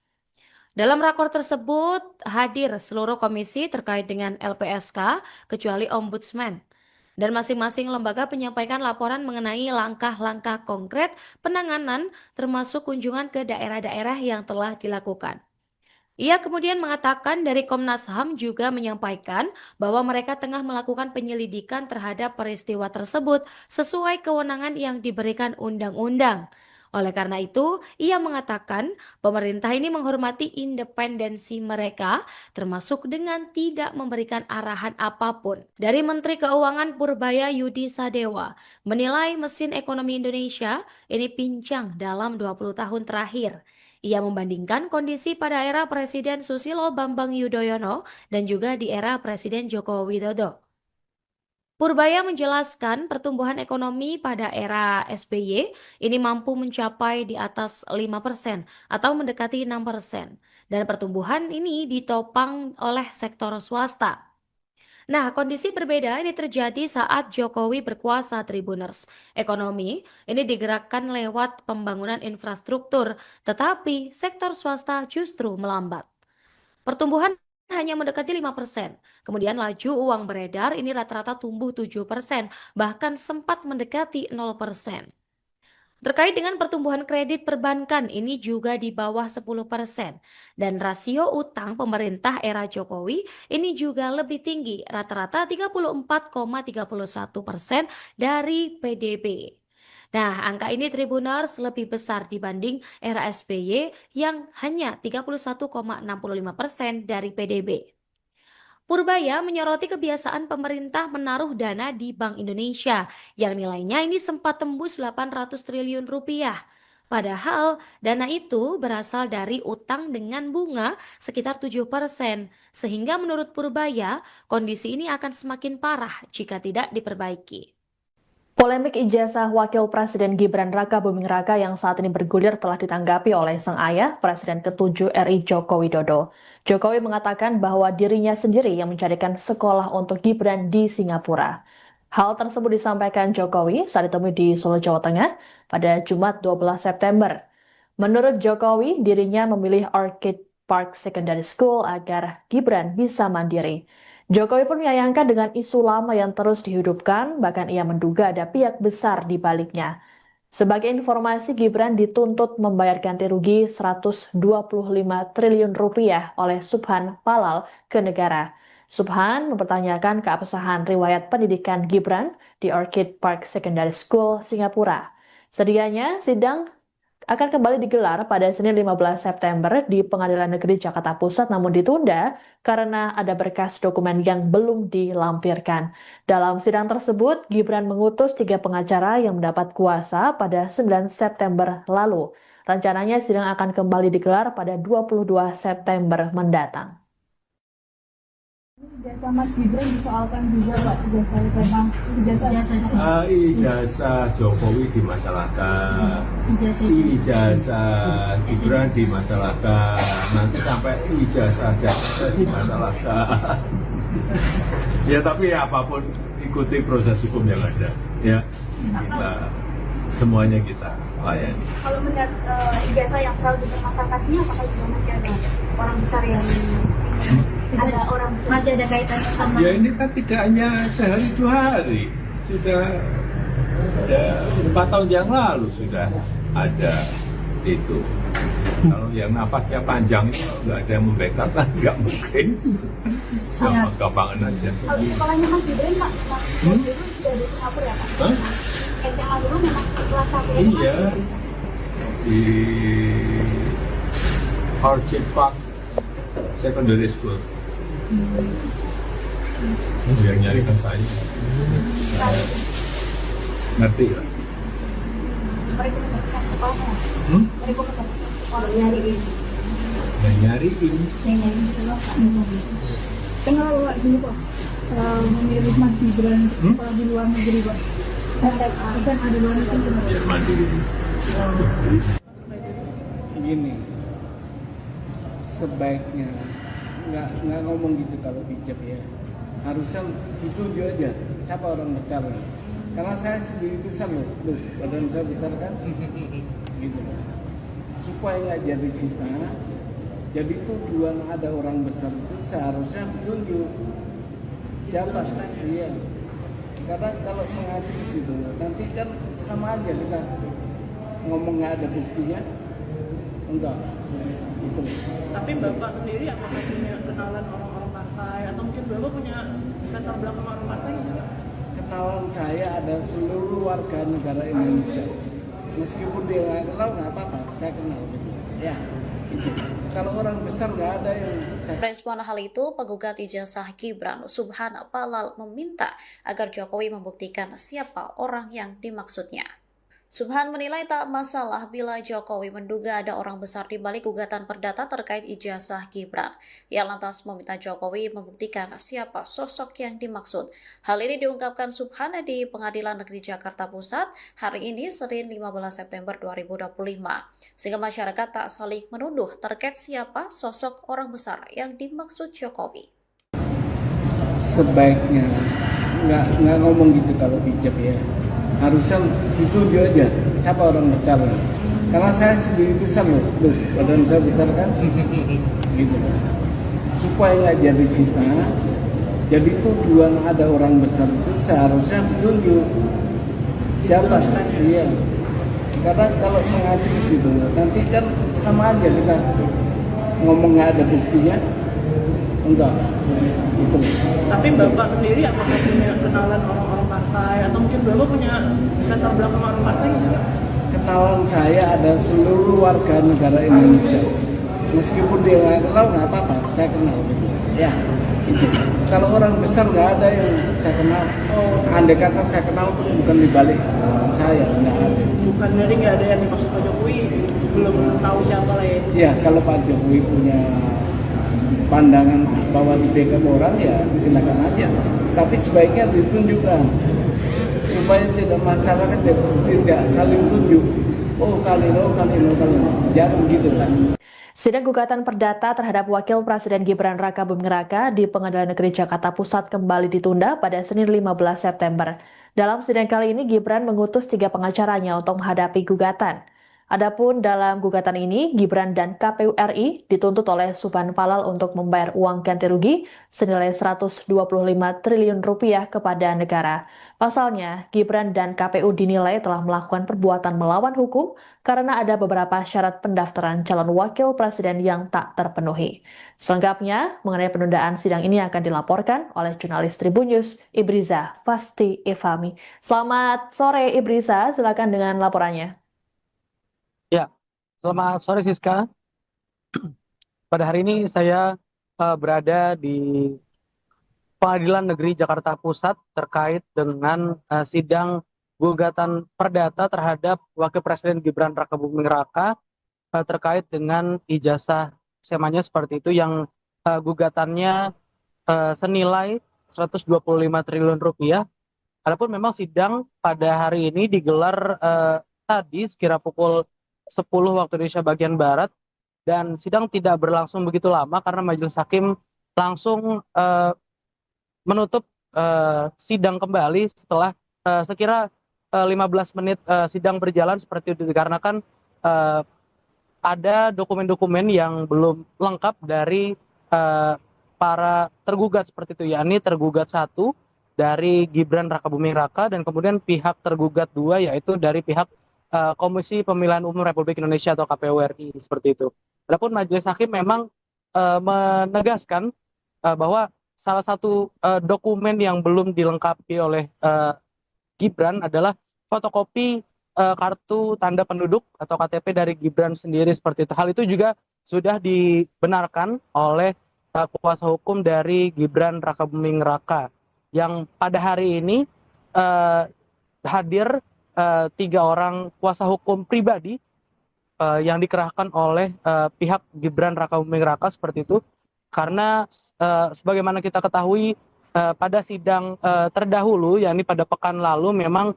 Dalam rakor tersebut hadir seluruh komisi terkait dengan LPSK kecuali Ombudsman. Dan masing-masing lembaga menyampaikan laporan mengenai langkah-langkah konkret penanganan termasuk kunjungan ke daerah-daerah yang telah dilakukan. Ia kemudian mengatakan dari Komnas HAM juga menyampaikan bahwa mereka tengah melakukan penyelidikan terhadap peristiwa tersebut sesuai kewenangan yang diberikan undang-undang. Oleh karena itu, ia mengatakan pemerintah ini menghormati independensi mereka, termasuk dengan tidak memberikan arahan apapun. Dari Menteri Keuangan Purbaya Yudi Sadewa, menilai mesin ekonomi Indonesia ini pincang dalam 20 tahun terakhir. Ia membandingkan kondisi pada era Presiden Susilo Bambang Yudhoyono dan juga di era Presiden Joko Widodo. Purbaya menjelaskan pertumbuhan ekonomi pada era SBY ini mampu mencapai di atas 5% atau mendekati 6%. Dan pertumbuhan ini ditopang oleh sektor swasta. Nah, kondisi berbeda ini terjadi saat Jokowi berkuasa Tribuners. Ekonomi ini digerakkan lewat pembangunan infrastruktur, tetapi sektor swasta justru melambat. Pertumbuhan hanya mendekati 5%. Kemudian laju uang beredar ini rata-rata tumbuh 7%, bahkan sempat mendekati 0%. Terkait dengan pertumbuhan kredit perbankan ini juga di bawah 10%. Dan rasio utang pemerintah era Jokowi ini juga lebih tinggi, rata-rata 34,31% dari PDB. Nah, angka ini Tribuners lebih besar dibanding era SBY yang hanya 31,65% dari PDB. Purbaya menyoroti kebiasaan pemerintah menaruh dana di Bank Indonesia yang nilainya ini sempat tembus 800 triliun rupiah. Padahal dana itu berasal dari utang dengan bunga sekitar 7%, sehingga menurut Purbaya kondisi ini akan semakin parah jika tidak diperbaiki. Polemik ijazah Wakil Presiden Gibran Raka Buming Raka yang saat ini bergulir telah ditanggapi oleh sang ayah, Presiden ke-7 RI Joko Widodo. Jokowi mengatakan bahwa dirinya sendiri yang mencarikan sekolah untuk Gibran di Singapura. Hal tersebut disampaikan Jokowi saat ditemui di Solo, Jawa Tengah pada Jumat 12 September. Menurut Jokowi, dirinya memilih Orchid Park Secondary School agar Gibran bisa mandiri. Jokowi pun menyayangkan dengan isu lama yang terus dihidupkan, bahkan ia menduga ada pihak besar di baliknya. Sebagai informasi, Gibran dituntut membayar ganti rugi 125 triliun rupiah oleh Subhan Palal ke negara. Subhan mempertanyakan keabsahan riwayat pendidikan Gibran di Orchid Park Secondary School, Singapura. Sedianya sidang akan kembali digelar pada Senin 15 September di Pengadilan Negeri Jakarta Pusat namun ditunda karena ada berkas dokumen yang belum dilampirkan. Dalam sidang tersebut, Gibran mengutus 3 pengacara yang mendapat kuasa pada 9 September lalu. Rencananya sidang akan kembali digelar pada 22 September mendatang. Ijazah Mas Gibran disoalkan juga Pak, ijazah memang Ijazah Jokowi dimasalahkan, ijazah Gibran dimasalahkan, nanti sampai ijazah Jakarta dimasalahkan. Ya tapi apapun ikuti proses hukum yang ada. Ya kita semuanya kita layani. Kalau melihat ijazah yang selalu dipermasalahkan ini, apakah juga masih ada orang besar yang ada orang besar, masih ada kaitannya sama? Ya ini kan tidak hanya sehari 2 hari, sudah ada 4 tahun yang lalu sudah ada itu. Kalau yang nafasnya panjang itu nggak ada yang membackup kan nggak mungkin. Gampang-gampangan aja. Kalau sekolahnya Mas Gibran Pak, dulu sudah di Singapura ya Pak? SMA dulu memang kelas 1 Iya, di Orchard Park Secondary School. Yang nyarikan saya. Ngerti ya? merekomendasikan sekolahnya. Merekomendasikan sekolah nyariin. Yang nyariin. Kenapa Pak dulu Pak memilih Mas Gibran sekolah di luar negeri Pak? Kan ada luar negeri cuma Biar mandiri. Gini, sebaiknya nggak ngomong gitu kalau bijak ya. Harusnya ditunjuk aja siapa orang besar. Karena saya sendiri besar loh, badan saya besar kan, gitu. Supaya nggak jadi fitnah, jadi tujuan ada orang besar itu seharusnya ditunjuk siapa iya. Karena kalau mengacu ke situ, nanti kan sama aja kita ngomong nggak ada buktinya, enggak. Gitu. Tapi Bapak sendiri apakah punya kenalan orang-orang partai atau mungkin Bapak punya latar belakang orang partai juga? Kenalan saya ada seluruh warga negara Indonesia. Meskipun dia nggak kenal nggak apa-apa, saya kenal. Ya. Kalau orang besar nggak ada yang saya... Respon hal itu, penggugat ijazah Gibran Subhan Palal meminta agar Jokowi membuktikan siapa orang yang dimaksudnya. Subhan menilai tak masalah bila Jokowi menduga ada orang besar di balik gugatan perdata terkait ijazah Gibran. Ia lantas meminta Jokowi membuktikan siapa sosok yang dimaksud. Hal ini diungkapkan Subhan di Pengadilan Negeri Jakarta Pusat hari ini Senin 15 September 2025. Sehingga masyarakat tak saling menuduh terkait siapa sosok orang besar yang dimaksud Jokowi. Sebaiknya nggak ngomong gitu kalau bijak ya. Harusnya ditunjuk aja siapa orang besar. Karena saya sendiri besar loh, badan saya besar kan, gitu. Supaya nggak jadi fitnah, jadi tujuan ada orang besar itu seharusnya ditunjuk siapa iya. Karena kalau mengacu ke situ, nanti kan sama aja kita ngomong nggak ada buktinya, enggak. Gitu. Tapi Bapak sendiri apakah punya kenalan orang-orang partai atau mungkin Bapak punya latar belakang orang partai juga? Kenalan saya ada seluruh warga negara Indonesia. Meskipun dia nggak kenal nggak apa-apa, saya kenal. Ya. Kalau orang besar nggak ada yang saya kenal. Andai kata saya kenal pun bukan di balik saya, nggak ada. Bukan dari nggak ada yang dimaksud Pak Jokowi, belum tahu siapa lah ya. Ya kalau Pak Jokowi punya pandangan bahwa di backup orang ya silakan aja. Tapi sebaiknya ditunjukkan supaya tidak masyarakat tidak saling tunjuk. Oh kali lo. Jangan gitu kan. Sidang gugatan perdata terhadap Wakil Presiden Gibran Raka Buming Raka di Pengadilan Negeri Jakarta Pusat kembali ditunda pada Senin 15 September. Dalam sidang kali ini, Gibran mengutus 3 pengacaranya untuk menghadapi gugatan. Adapun dalam gugatan ini, Gibran dan KPU RI dituntut oleh Subhan Palal untuk membayar uang ganti rugi senilai 125 triliun rupiah kepada negara. Pasalnya, Gibran dan KPU dinilai telah melakukan perbuatan melawan hukum karena ada beberapa syarat pendaftaran calon wakil presiden yang tak terpenuhi. Selengkapnya, mengenai penundaan sidang ini akan dilaporkan oleh jurnalis Tribun News, Ibriza Fasti Evami. Selamat sore Ibriza, silakan dengan laporannya. Ya, selamat sore Siska. Pada hari ini saya berada di Pengadilan Negeri Jakarta Pusat terkait dengan sidang gugatan perdata terhadap Wakil Presiden Gibran Raka Buming Raka terkait dengan ijazah SMA-nya seperti itu yang gugatannya senilai 125 triliun rupiah. Adapun memang sidang pada hari ini digelar tadi sekira pukul 10 waktu Indonesia bagian Barat, dan sidang tidak berlangsung begitu lama karena majelis hakim langsung menutup sidang kembali setelah sekira 15 menit sidang berjalan seperti itu, dikarenakan ada dokumen-dokumen yang belum lengkap dari para tergugat seperti itu, yakni tergugat 1 dari Gibran Rakabuming Raka dan kemudian pihak tergugat 2 yaitu dari pihak Komisi Pemilihan Umum Republik Indonesia atau KPU RI seperti itu. Adapun majelis hakim memang menegaskan bahwa salah satu dokumen yang belum dilengkapi oleh Gibran adalah fotokopi kartu tanda penduduk atau KTP dari Gibran sendiri seperti itu. Hal itu juga sudah dibenarkan oleh kuasa hukum dari Gibran Rakabuming Raka yang pada hari ini hadir 3 orang kuasa hukum pribadi yang dikerahkan oleh pihak Gibran Rakabuming Raka seperti itu, karena sebagaimana kita ketahui pada sidang terdahulu yakni pada pekan lalu memang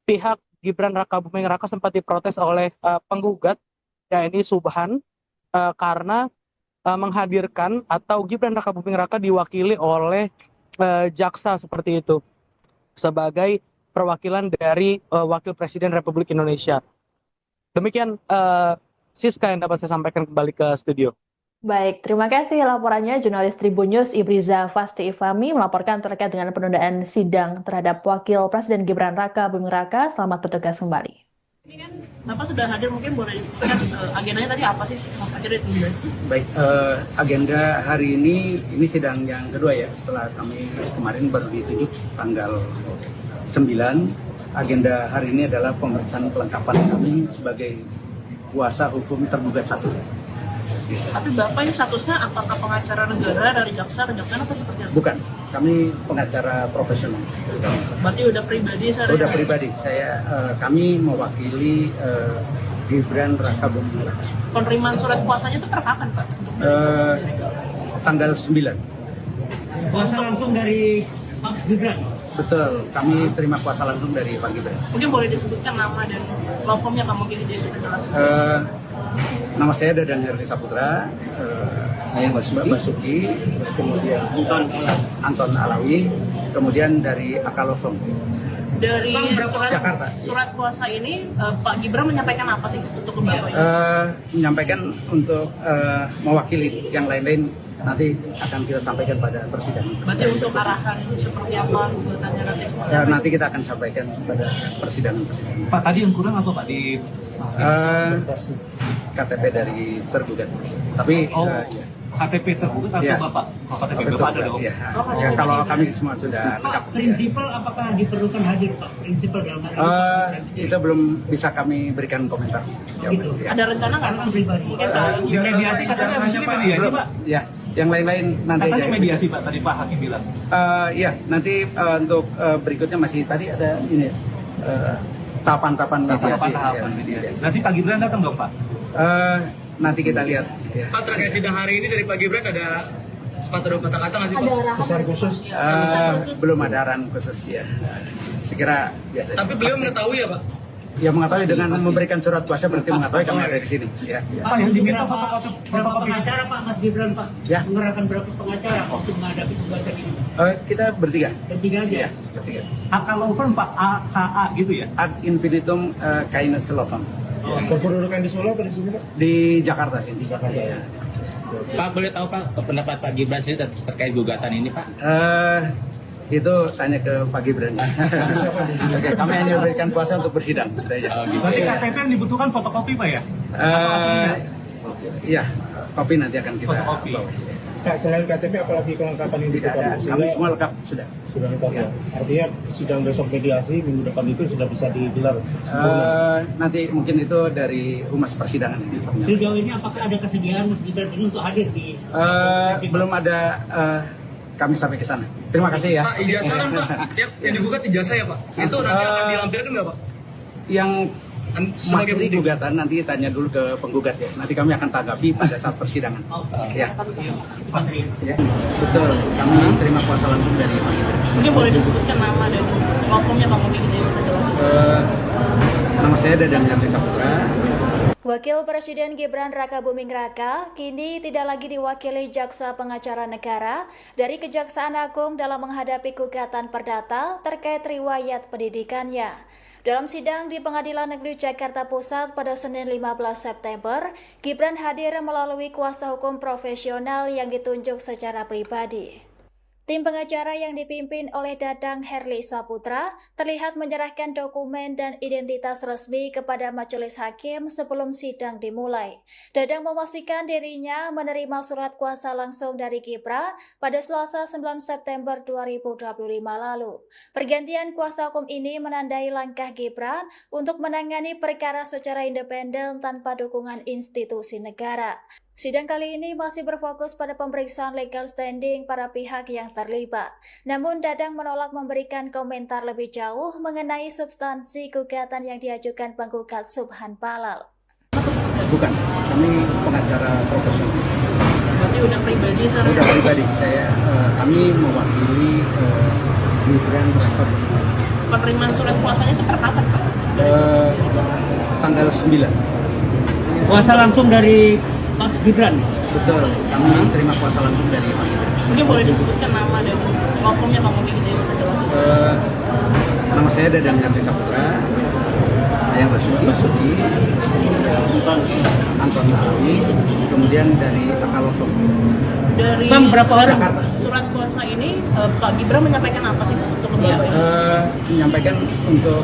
pihak Gibran Rakabuming Raka sempat diprotes oleh penggugat yakni Subhan karena menghadirkan atau Gibran Rakabuming Raka diwakili oleh jaksa seperti itu sebagai perwakilan dari Wakil Presiden Republik Indonesia. Demikian Siska yang dapat saya sampaikan, kembali ke studio. Baik, terima kasih laporannya jurnalis Tribun News Ibriza Fasti Ifami melaporkan terkait dengan penundaan sidang terhadap Wakil Presiden Gibran Rakabuming Raka. Selamat bertugas kembali. Ini kan Bapak sudah hadir, mungkin boleh disebutkan agendanya tadi apa sih? Akhirnya ditunda. Baik, agenda hari ini sidang yang kedua ya, setelah kami kemarin baru ditunjuk tanggal 9. Agenda hari ini adalah pemeriksaan kelengkapan kami sebagai kuasa hukum tergugat 1. Tapi Bapak ini statusnya apakah pengacara negara dari jaksa atau seperti apa? Bukan, kami pengacara profesional. Berarti udah pribadi saya. Udah pribadi, kami mewakili Gibran Rakabuming Raka. Penerimaan surat kuasanya itu per kapan Pak? Tanggal 9. Kuasa langsung dari Pak Gibran? Betul, kami terima kuasa langsung dari Pak Gibran. Mungkin boleh disebutkan nama dan law firm-nya Pak, mungkin dia kita jelas. Nama saya Dadan Herdi Saputra, saya Basuki, kemudian Anton Alawi, kemudian dari Akalo Firm. Dari Jakarta. Surat kuasa ini Pak Gibran menyampaikan apa sih untuk Bapak ini? Menyampaikan untuk mewakili, yang lain-lain nanti akan kita sampaikan pada persidangan. Berarti untuk arahan seperti apa gugatannya nanti? Nanti kita akan sampaikan pada persidangan. Pak, tadi yang kurang apa Pak di KTP dari tergugat. Tapi ya. KTP tergugat atau ya. Bapak? Oh, KTP Bapak ada dong. Ya. Ya, kalau kami semua sudah lengkap. Prinsipal apakah diperlukan hadir Pak? Prinsipal dalam hal ini? Itu belum bisa kami berikan komentar. Ya. Ada rencana nggak Pak? Pribadi. Mungkin Di mediasi katanya habis ini mediasi Pak? Ya, yang lain-lain nanti. Katanya mediasi Pak, tadi Pak Hakim bilang. Ya, nanti untuk berikutnya masih tadi ada ini tahapan-tahapan mediasi. Mediasi. Nanti Pak Gibran datang dong Pak? Nanti kita lihat. Ya. Pak, terkait sidang hari ini dari Pak Gibran ada sepatah kata nggak sih Pak? Ada arahan Pesan khusus? Belum ada arahan khusus ya. Sekira biasa. Tapi beliau mengetahui ya Pak? Ya mengetahui dengan memberikan surat kuasa berarti mengetahui kami ada di sini. Ya. Pak, yang diminta berapa pengacara Pak Mas Gibran Pak? Ya. Mengerahkan berapa pengacara untuk menghadapi gugatan ini? Kita bertiga. Bertiga aja? Ya, bertiga. HK Law Firm Pak, AKA gitu ya? Ad infinitum kindness law firm. Kependudukan di Solo apa di sini Pak? Di Jakarta sih. Di Jakarta ya. Pak, boleh tahu Pak pendapat Pak Gibran sendiri terkait gugatan ini Pak? Itu tanya ke Pak Gibran. Oke, kami hanya berikan kuasa untuk bersidang. Berarti KTP yang dibutuhkan fotokopi Pak ya? Iya, kopi nanti akan kita bawa. Pak, selain KTP apalagi kelengkapan yang Tidak ada, dibutuhkan? kami semua lengkap sudah. Sudah lengkap ya. Artinya sidang besok mediasi minggu depan itu sudah bisa digelar. Nanti mungkin itu dari humas persidangan ini. Sejauh ini apakah ada kesediaan Mas Gibran ini untuk hadir di? Belum ada. Kami sampai ke sana. Terima kasih ya. Pak, ijazah kan Pak, yang digugat ijazah ya Pak? Itu nanti akan dilampirkan nggak Pak? Yang Sebagai materi bukti. gugatan nanti tanya dulu ke penggugat ya. Nanti kami akan tanggapi pada saat persidangan. Ya. Ya. Betul. Kami terima kuasa langsung dari Pak Gibran. Mungkin boleh disebutkan nama dan platformnya Bang Umi gitu ya. Nama saya Dadang Yandri Saputra. Wakil Presiden Gibran Raka Buming Raka kini tidak lagi diwakili Jaksa Pengacara Negara dari Kejaksaan Agung dalam menghadapi gugatan perdata terkait riwayat pendidikannya. Dalam sidang di Pengadilan Negeri Jakarta Pusat pada Senin 15 September, Gibran hadir melalui kuasa hukum profesional yang ditunjuk secara pribadi. Tim pengacara yang dipimpin oleh Dadang Herli Saputra terlihat menyerahkan dokumen dan identitas resmi kepada majelis hakim sebelum sidang dimulai. Dadang memastikan dirinya menerima surat kuasa langsung dari Gibran pada Selasa 9 September 2025 lalu. Pergantian kuasa hukum ini menandai langkah Gibran untuk menangani perkara secara independen tanpa dukungan institusi negara. Sidang kali ini masih berfokus pada pemeriksaan legal standing para pihak yang terlibat. Namun Dadang menolak memberikan komentar lebih jauh mengenai substansi gugatan yang diajukan penggugat Subhan Palal. Bukan, kami pengacara profesional. Berarti udah pribadi sekarang. Udah pribadi kami mewakili Gibran Raka. Penerimaan surat kuasanya itu per kapan, Pak? Tanggal 9. Kuasa langsung dari Pak Gibran. Betul, kami terima kuasa langsung dari Pak Gibran. Mungkin boleh disebutkan nama dan platformnya Bang Umi gitu ya. Nama saya Dadang Yandri Saputra. Saya Basuki, Anton Alawi, kemudian dari Akalovo. Dari Bang, berapa orang? Surat kuasa ini Pak Gibran menyampaikan apa sih untuk lembaga ini? Menyampaikan untuk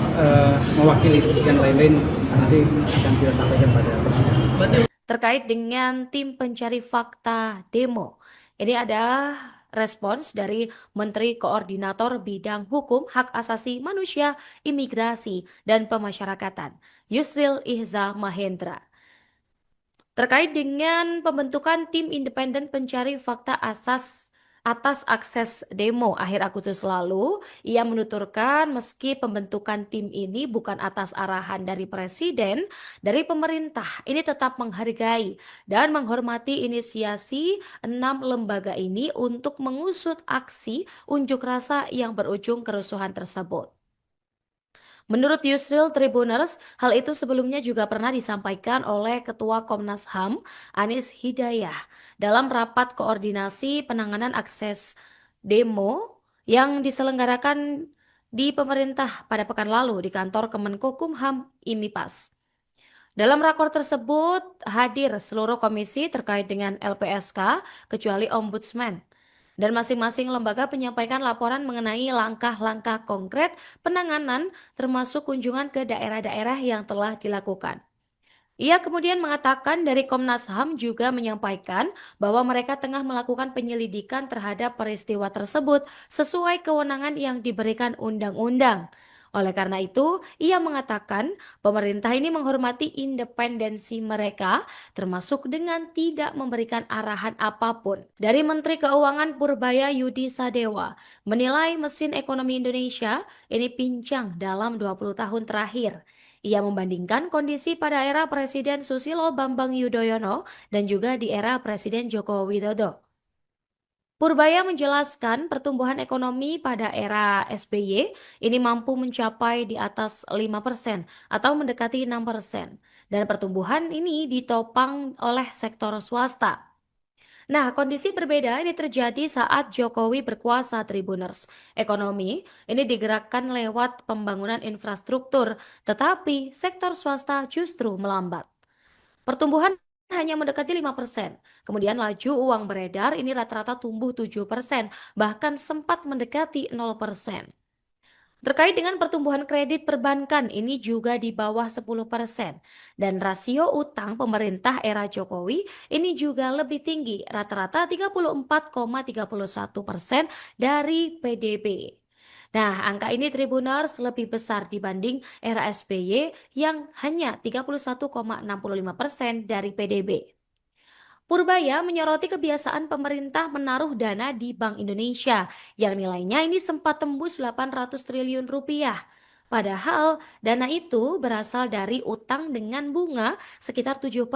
mewakili yang lain-lain nanti akan kita sampaikan pada persidangan. Terkait dengan tim pencari fakta demo, ini ada respons dari Menteri Koordinator Bidang Hukum, Hak Asasi Manusia, Imigrasi, dan Pemasyarakatan, Yusril Ihza Mahendra. Terkait dengan pembentukan tim independen pencari fakta atas akses demo akhir Agustus lalu, ia menuturkan meski pembentukan tim ini bukan atas arahan dari Presiden, dari pemerintah ini tetap menghargai dan menghormati inisiasi 6 lembaga ini untuk mengusut aksi unjuk rasa yang berujung kerusuhan tersebut. Menurut Yusril Tribuners, hal itu sebelumnya juga pernah disampaikan oleh Ketua Komnas HAM, Anies Hidayah, dalam rapat koordinasi penanganan akses demo yang diselenggarakan di pemerintah pada pekan lalu di kantor Kemenkumham IMIPAS. Dalam rakor tersebut hadir seluruh komisi terkait dengan LPSK kecuali Ombudsman. Dan masing-masing lembaga menyampaikan laporan mengenai langkah-langkah konkret penanganan termasuk kunjungan ke daerah-daerah yang telah dilakukan. Ia kemudian mengatakan dari Komnas HAM juga menyampaikan bahwa mereka tengah melakukan penyelidikan terhadap peristiwa tersebut sesuai kewenangan yang diberikan undang-undang. Oleh karena itu, ia mengatakan pemerintah ini menghormati independensi mereka, termasuk dengan tidak memberikan arahan apapun. Dari Menteri Keuangan Purbaya Yudi Sadewa, menilai mesin ekonomi Indonesia ini pincang dalam 20 tahun terakhir. Ia membandingkan kondisi pada era Presiden Susilo Bambang Yudhoyono dan juga di era Presiden Joko Widodo. Purbaya menjelaskan pertumbuhan ekonomi pada era SBY ini mampu mencapai di atas 5% atau mendekati 6%. Dan pertumbuhan ini ditopang oleh sektor swasta. Nah, kondisi berbeda ini terjadi saat Jokowi berkuasa Tribuners. Ekonomi ini digerakkan lewat pembangunan infrastruktur, tetapi sektor swasta justru melambat. Pertumbuhan hanya mendekati 5%. Kemudian laju uang beredar ini rata-rata tumbuh 7%, bahkan sempat mendekati 0%. Terkait dengan pertumbuhan kredit perbankan ini juga di bawah 10%. Dan rasio utang pemerintah era Jokowi ini juga lebih tinggi, rata-rata 34,31% dari PDB. Nah, angka ini Tribuners lebih besar dibanding era SBY yang hanya 31,65% dari PDB. Purbaya menyoroti kebiasaan pemerintah menaruh dana di Bank Indonesia yang nilainya ini sempat tembus 800 triliun rupiah. Padahal dana itu berasal dari utang dengan bunga sekitar 7%,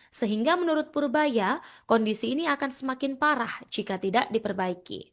sehingga menurut Purbaya, kondisi ini akan semakin parah jika tidak diperbaiki.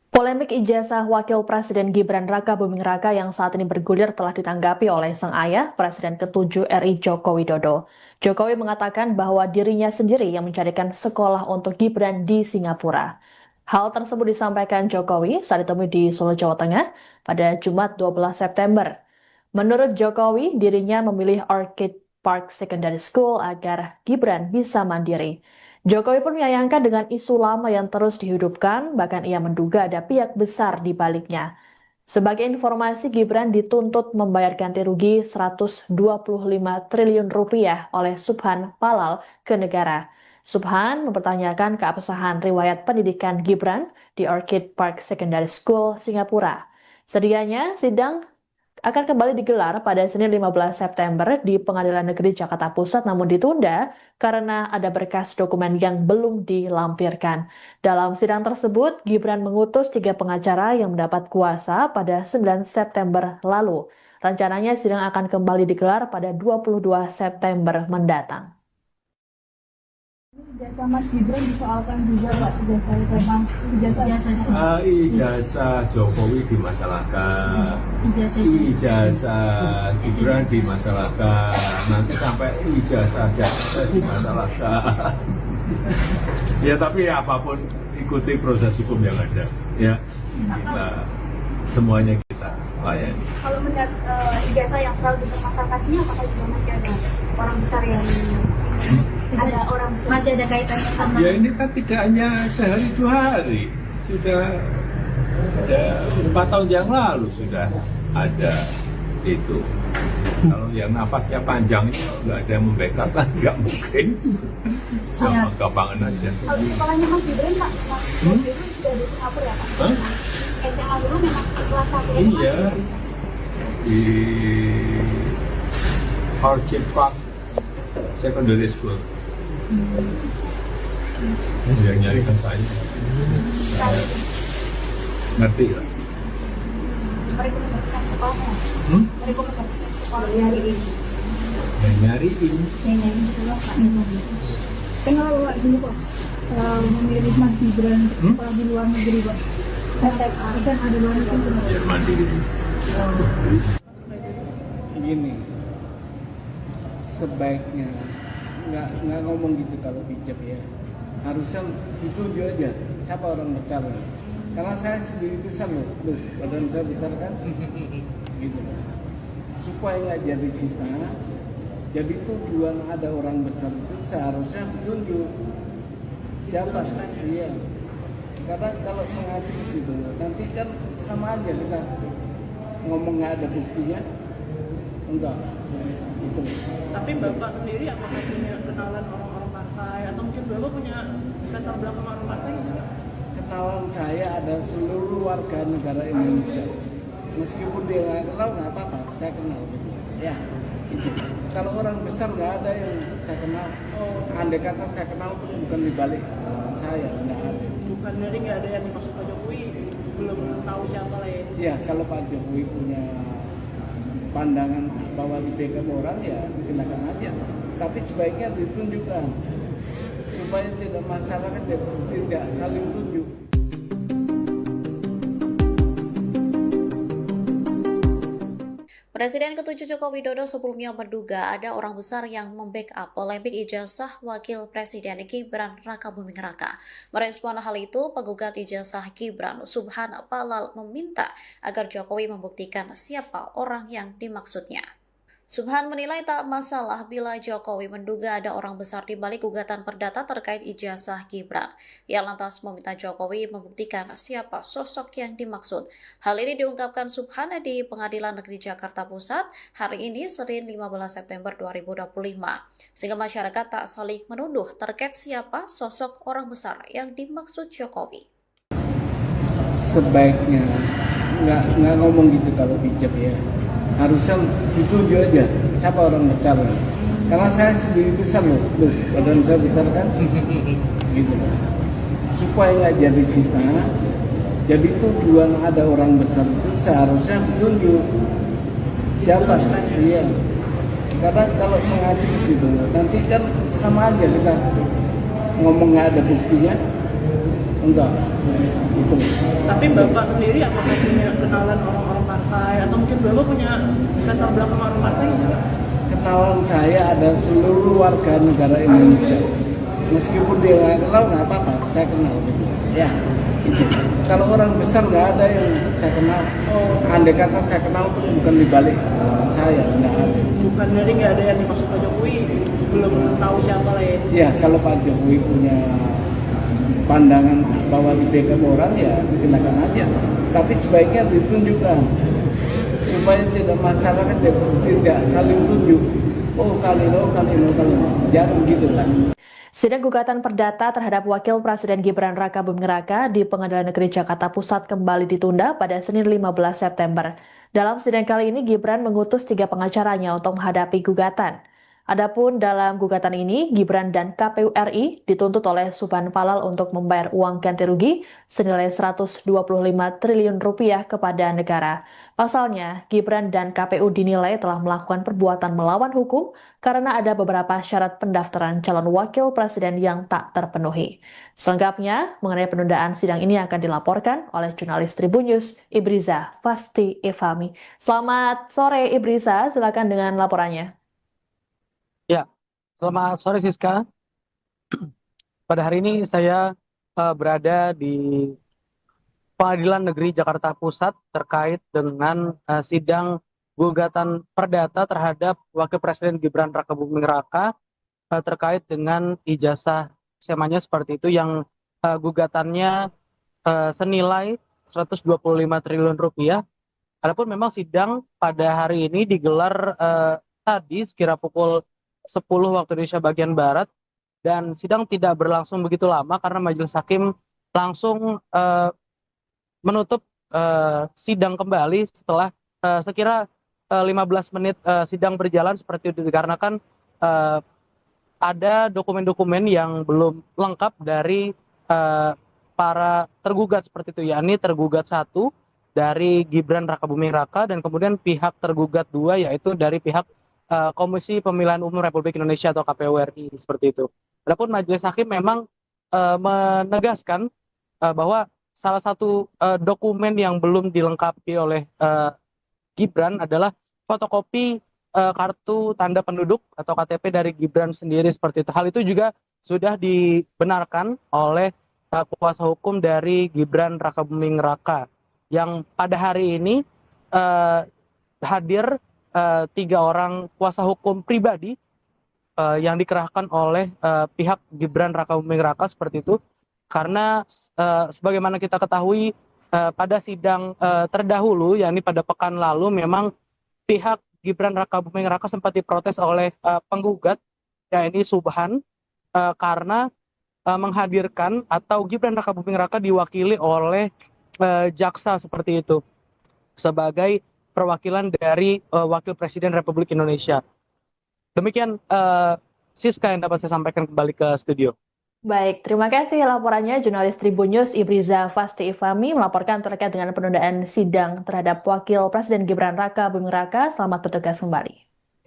Polemik ijazah Wakil Presiden Gibran Raka Buming Raka yang saat ini bergulir telah ditanggapi oleh sang ayah, Presiden ke-7 RI Joko Widodo. Jokowi mengatakan bahwa dirinya sendiri yang mencarikan sekolah untuk Gibran di Singapura. Hal tersebut disampaikan Jokowi saat ditemui di Solo, Jawa Tengah pada Jumat 12 September. Menurut Jokowi, dirinya memilih Orchid Park Secondary School agar Gibran bisa mandiri. Jokowi pun menyayangkan dengan isu lama yang terus dihidupkan, bahkan ia menduga ada pihak besar di baliknya. Sebagai informasi, Gibran dituntut membayar ganti rugi 125 triliun rupiah oleh Subhan Palal ke negara. Subhan mempertanyakan keabsahan riwayat pendidikan Gibran di Orchid Park Secondary School, Singapura. Sedianya sidang akan kembali digelar pada Senin 15 September di Pengadilan Negeri Jakarta Pusat, namun ditunda karena ada berkas dokumen yang belum dilampirkan. Dalam sidang tersebut, Gibran mengutus 3 pengacara yang mendapat kuasa pada 9 September lalu. Rencananya sidang akan kembali digelar pada 22 September mendatang. Ijazah Mas Gibran disoalkan juga Pak, ijazah Jokowi dimasalahkan, ijazah Gibran dimasalahkan, nanti sampai ijazah Jakarta dimasalahkan. Ya tapi apapun ikuti proses hukum yang ada, ya kita semuanya kita layani. Kalau melihat ijazah yang selalu dipermasalahkan ini, apakah juga masih ada orang besar yang ada orang masih ada kaitannya sama? Ya ini kan tidak hanya sehari 2 hari, sudah ada 4 tahun yang lalu sudah ada itu. Kalau yang nafasnya panjang itu nggak ada yang membackup, nggak mungkin. Sama gampang aja. Kalau sekolahnya Mas Gibran Pak, Mas Gibran sudah di Singapura ya Pak? SMA dulu memang kelas 1 Iya, di Orchid Park Secondary School. Yang nyarikan saya ngerti lah. Merekomendasikan sekolahnya? Merekomendasikan sekolah nyariin? Yang nyariin Sekolah Pak. Kenapa Pak dulu Pak memilih Mas Gibran sekolah di luar negeri Pak? SMA kan ada luar negeri cuma biar mandiri. Gini, sebaiknya nggak ngomong gitu kalau bijak ya, harusnya ditunjuk aja siapa orang besar, karena saya sendiri besar loh, badan saya besar kan, gitu, supaya nggak jadi fitnah. Jadi tujuan ada orang besar itu seharusnya ditunjuk siapa, iya, karena kalau mengacu ke situ nanti kan sama aja kita ngomong nggak ada buktinya, enggak. Gitu. Tapi Bapak sendiri apakah punya kenalan orang-orang partai atau mungkin Bapak punya latar belakang orang partai gitu? Kenalan saya ada seluruh warga negara Indonesia. Meskipun dia nggak kenal nggak apa-apa, saya kenal gitu. Ya. Gitu. Kalau orang besar nggak ada yang saya kenal. Andai kata saya kenal pun bukan di balik saya, nggak ada. Bukan dari nggak ada yang dimaksud Pak Jokowi, belum tahu siapa lah ya. Ya kalau Pak Jokowi punya pandangan bahwa dibekam orang ya silakan aja, tapi sebaiknya ditunjukkan supaya tidak masyarakat tidak saling tunjuk. Presiden ke-7 Joko Widodo sebelumnya menduga ada orang besar yang membackup polemik ijazah Wakil Presiden Gibran Raka Buming Raka. Merespon hal itu, penggugat ijazah Gibran, Subhan Palal, meminta agar Jokowi membuktikan siapa orang yang dimaksudnya. Subhan menilai tak masalah bila Jokowi menduga ada orang besar di balik gugatan perdata terkait ijazah Gibran. Ia lantas meminta Jokowi membuktikan siapa sosok yang dimaksud. Hal ini diungkapkan Subhan di Pengadilan Negeri Jakarta Pusat hari ini Senin 15 September 2025. Sehingga masyarakat tak saling menuduh terkait siapa sosok orang besar yang dimaksud Jokowi. Sebaiknya nggak ngomong gitu kalau bijak ya. Harusnya ditunjuk aja siapa orang besar, karena saya sendiri besar loh, badan saya besar kan, gitu, supaya nggak jadi fitnah. Jadi tujuan ada orang besar itu seharusnya ditunjuk siapa? Iya. Karena kalau mengacu ke situ, nanti kan sama aja kita ngomong nggak ada buktinya, enggak. Gitu. Tapi Bapak sendiri apakah punya kenalan orang-orang partai atau mungkin Bapak punya latar belakang orang partai? Kenalan saya ada seluruh warga negara Indonesia. Meskipun dia nggak kenal, nggak apa-apa, saya kenal. Ya. Kalau orang besar nggak ada yang saya kenal. Andai kata saya kenal pun bukan di balik saya, nggak ada. Bukan dari nggak ada yang dimaksud Pak Jokowi, belum tahu siapa lah ya. Ya, kalau Pak Jokowi punya pandangan bahwa dibackup orang ya silakan aja. Tapi sebaiknya ditunjukkan supaya tidak masyarakat tidak saling tunjuk. Oh kali lo. Jangan gitu kan. Sidang gugatan perdata terhadap Wakil Presiden Gibran Raka Buming Raka di Pengadilan Negeri Jakarta Pusat kembali ditunda pada Senin 15 September. Dalam sidang kali ini, Gibran mengutus 3 pengacaranya untuk menghadapi gugatan. Adapun dalam gugatan ini, Gibran dan KPU RI dituntut oleh Subhan Falal untuk membayar uang ganti rugi senilai 125 triliun rupiah kepada negara. Pasalnya, Gibran dan KPU dinilai telah melakukan perbuatan melawan hukum karena ada beberapa syarat pendaftaran calon wakil presiden yang tak terpenuhi. Selengkapnya, mengenai penundaan sidang ini akan dilaporkan oleh jurnalis Tribun News, Ibriza Fasti Ifami. Selamat sore Ibriza, silakan dengan laporannya. Ya, selamat sore Siska. Pada hari ini saya berada di Pengadilan Negeri Jakarta Pusat terkait dengan sidang gugatan perdata terhadap Wakil Presiden Gibran Raka Buming Raka terkait dengan ijazah SMA-nya seperti itu yang gugatannya senilai 125 triliun rupiah. Adapun memang sidang pada hari ini digelar tadi sekira pukul 10 waktu Indonesia bagian Barat, dan sidang tidak berlangsung begitu lama karena majelis hakim langsung menutup sidang kembali setelah sekira 15 menit sidang berjalan seperti itu, dikarenakan ada dokumen-dokumen yang belum lengkap dari para tergugat seperti itu, yakni tergugat 1 dari Gibran Raka Buming Raka dan kemudian pihak tergugat 2 yaitu dari pihak Komisi Pemilihan Umum Republik Indonesia atau KPU RI seperti itu. Adapun majelis hakim memang menegaskan bahwa salah satu dokumen yang belum dilengkapi oleh Gibran adalah fotokopi kartu tanda penduduk atau KTP dari Gibran sendiri seperti itu. Hal itu juga sudah dibenarkan oleh kuasa hukum dari Gibran Raka Buming Raka yang pada hari ini hadir 3 orang kuasa hukum pribadi yang dikerahkan oleh pihak Gibran Raka Buming Raka seperti itu, karena sebagaimana kita ketahui pada sidang terdahulu yakni pada pekan lalu memang pihak Gibran Raka Buming Raka sempat diprotes oleh penggugat yakni Subhan karena menghadirkan atau Gibran Raka Buming Raka diwakili oleh jaksa seperti itu sebagai perwakilan dari Wakil Presiden Republik Indonesia. Demikian Siska yang dapat saya sampaikan kembali ke studio. Baik, terima kasih laporannya jurnalis Tribun News Ibriza Fasti Ifami melaporkan terkait dengan penundaan sidang terhadap Wakil Presiden Gibran Raka Buming Raka. Selamat bertugas kembali.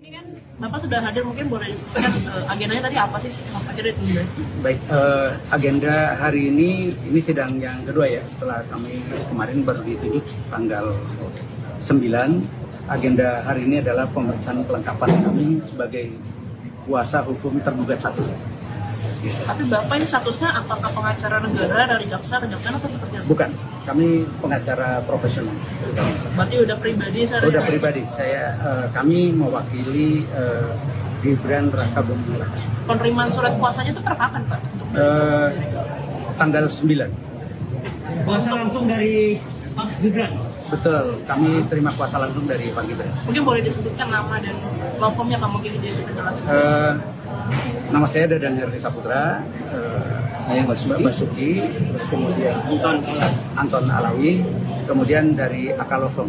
Ini kan Bapak sudah hadir, mungkin boleh disebutkan agendanya tadi apa sih? Akhirnya ditunda. Baik, agenda hari ini sidang yang kedua ya, setelah kami kemarin baru ditunjuk tanggal 9. Agenda hari ini adalah pemeriksaan kelengkapan kami sebagai kuasa hukum tergugat 1. Tapi Bapak ini statusnya apakah pengacara negara dari jaksa ke jaksa atau seperti apa? Bukan, kami pengacara profesional. Berarti udah pribadi saya. Udah pribadi, kami mewakili Gibran Raka Buming Raka. Penerimaan surat kuasanya itu per kapan Pak? Untuk tanggal 9. Kuasa langsung dari Pak Gibran. Betul, kami terima kuasa langsung dari Pak Gibran. Mungkin boleh disebutkan nama dan law firmnya Pak, mungkin dia jelaskan. Nama saya Dadan Herdi Saputra, saya Basuki, terus kemudian Anton Alawi, kemudian dari Akalo Firm.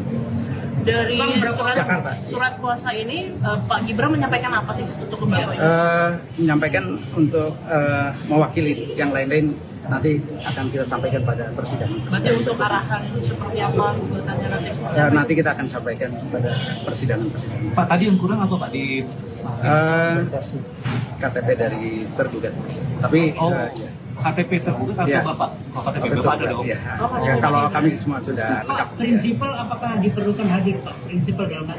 Dari Jakarta. Surat kuasa ini Pak Gibran menyampaikan apa sih untuk ke Bapak? Menyampaikan untuk mewakili yang lain-lain nanti akan kita sampaikan pada persidangan. Berarti untuk arahan seperti apa gugatannya nanti? Nanti kita akan sampaikan pada persidangan. Pak, tadi yang kurang apa Pak di KTP dari tergugat. Tapi ya. KTP tergugat atau Ya. Bapak? Oh, KTP Betul, Bapak ada dong. ya. Ya, kalau kami semua sudah lengkap. Pak, prinsipal apakah diperlukan hadir Pak? Prinsipal dalam hal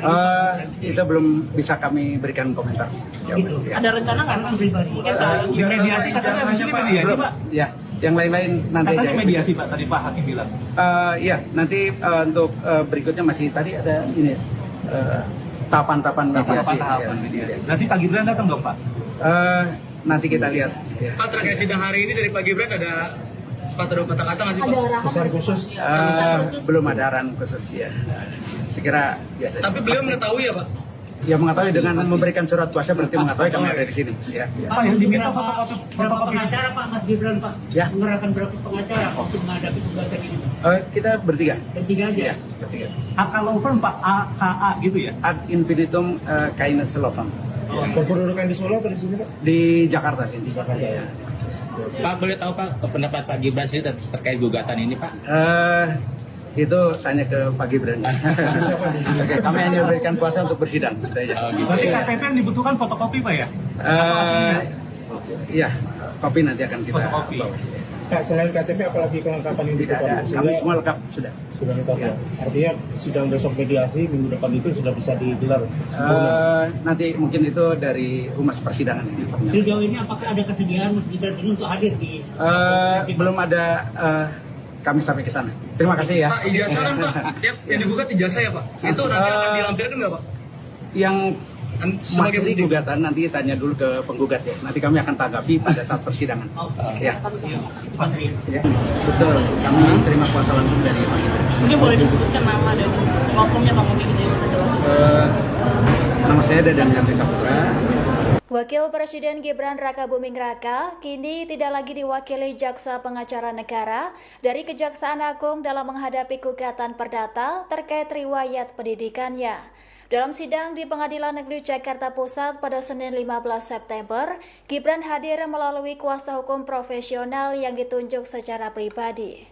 ini? Itu belum bisa kami berikan komentar. Ya, ya. Ada rencana nggak? Pribadi. Mungkin kalau Di mediasi katanya habis ini mediasi Belum. Pak. Ya, yang lain-lain nanti Katanya aja. mediasi Pak, tadi Pak Hakim bilang. Ya, nanti untuk berikutnya masih tadi ada ini tahapan-tahapan mediasi. Tahapan Ya, mediasi. Nanti Pak Gibran datang dong Pak? Nanti kita lihat. Ya. Pak, terkait sidang hari ini dari Pak Gibran ada sepatah dua kata-kata nggak sih Pak? Ada arahan Besar khusus. Belum ada arahan khusus ya. Sekira biasa. Tapi beliau mengetahui ya Pak? Ya mengetahui dengan memberikan surat kuasa berarti mengetahui kami ada di sini. Ya. Pak, yang diminta fotokopi Berapa pengacara Pak Mas Gibran Pak? Ya. Mengerahkan berapa pengacara untuk menghadapi gugatan ini? Kita bertiga. Bertiga aja? Ya, bertiga. AK Law Firm Pak, AKA gitu ya? Ad infinitum kindness law firm. Kependudukan di Solo apa di sini Pak? Di Jakarta sini. Di Jakarta ya. Pak, boleh tahu Pak pendapat Pak Gibran sendiri terkait gugatan ini Pak? Itu tanya ke Pak Gibran. Oke, kami hanya berikan kuasa untuk bersidang. Gitu aja. Berarti KTP yang dibutuhkan fotokopi Pak ya? Iya, kopi nanti akan kita Fotokopi. bawa. Pak, selain KTP apalagi kelengkapan yang Tidak ada, dibutuhkan? kami semua lengkap sudah. Sudah lengkap Ya. ya. Artinya sidang besok mediasi minggu depan itu sudah bisa digelar. Nanti mungkin itu dari humas persidangan ini. Sejauh ini apakah ada kesediaan Mas Gibran ini untuk hadir di Belum ada kami sampai ke sana. Terima kasih ya. Pak, ijazah kan Pak, yang digugat ijazah ya Pak? Itu nanti akan dilampirkan nggak Pak? Yang Sebagai materi bukti. gugatan nanti tanya dulu ke penggugat ya. Nanti kami akan tanggapi pada saat persidangan. Ya. Ya. Betul. Kami terima kuasa langsung dari Pak Gibran. mungkin boleh disebutkan nama dan law firm-nya Bang Umi gitu ya. Nama saya Dadan Yandri Saputra. Wakil Presiden Gibran Raka Buming Raka kini tidak lagi diwakili Jaksa Pengacara Negara dari Kejaksaan Agung dalam menghadapi gugatan perdata terkait riwayat pendidikannya. Dalam sidang di Pengadilan Negeri Jakarta Pusat pada Senin 15 September, Gibran hadir melalui kuasa hukum profesional yang ditunjuk secara pribadi.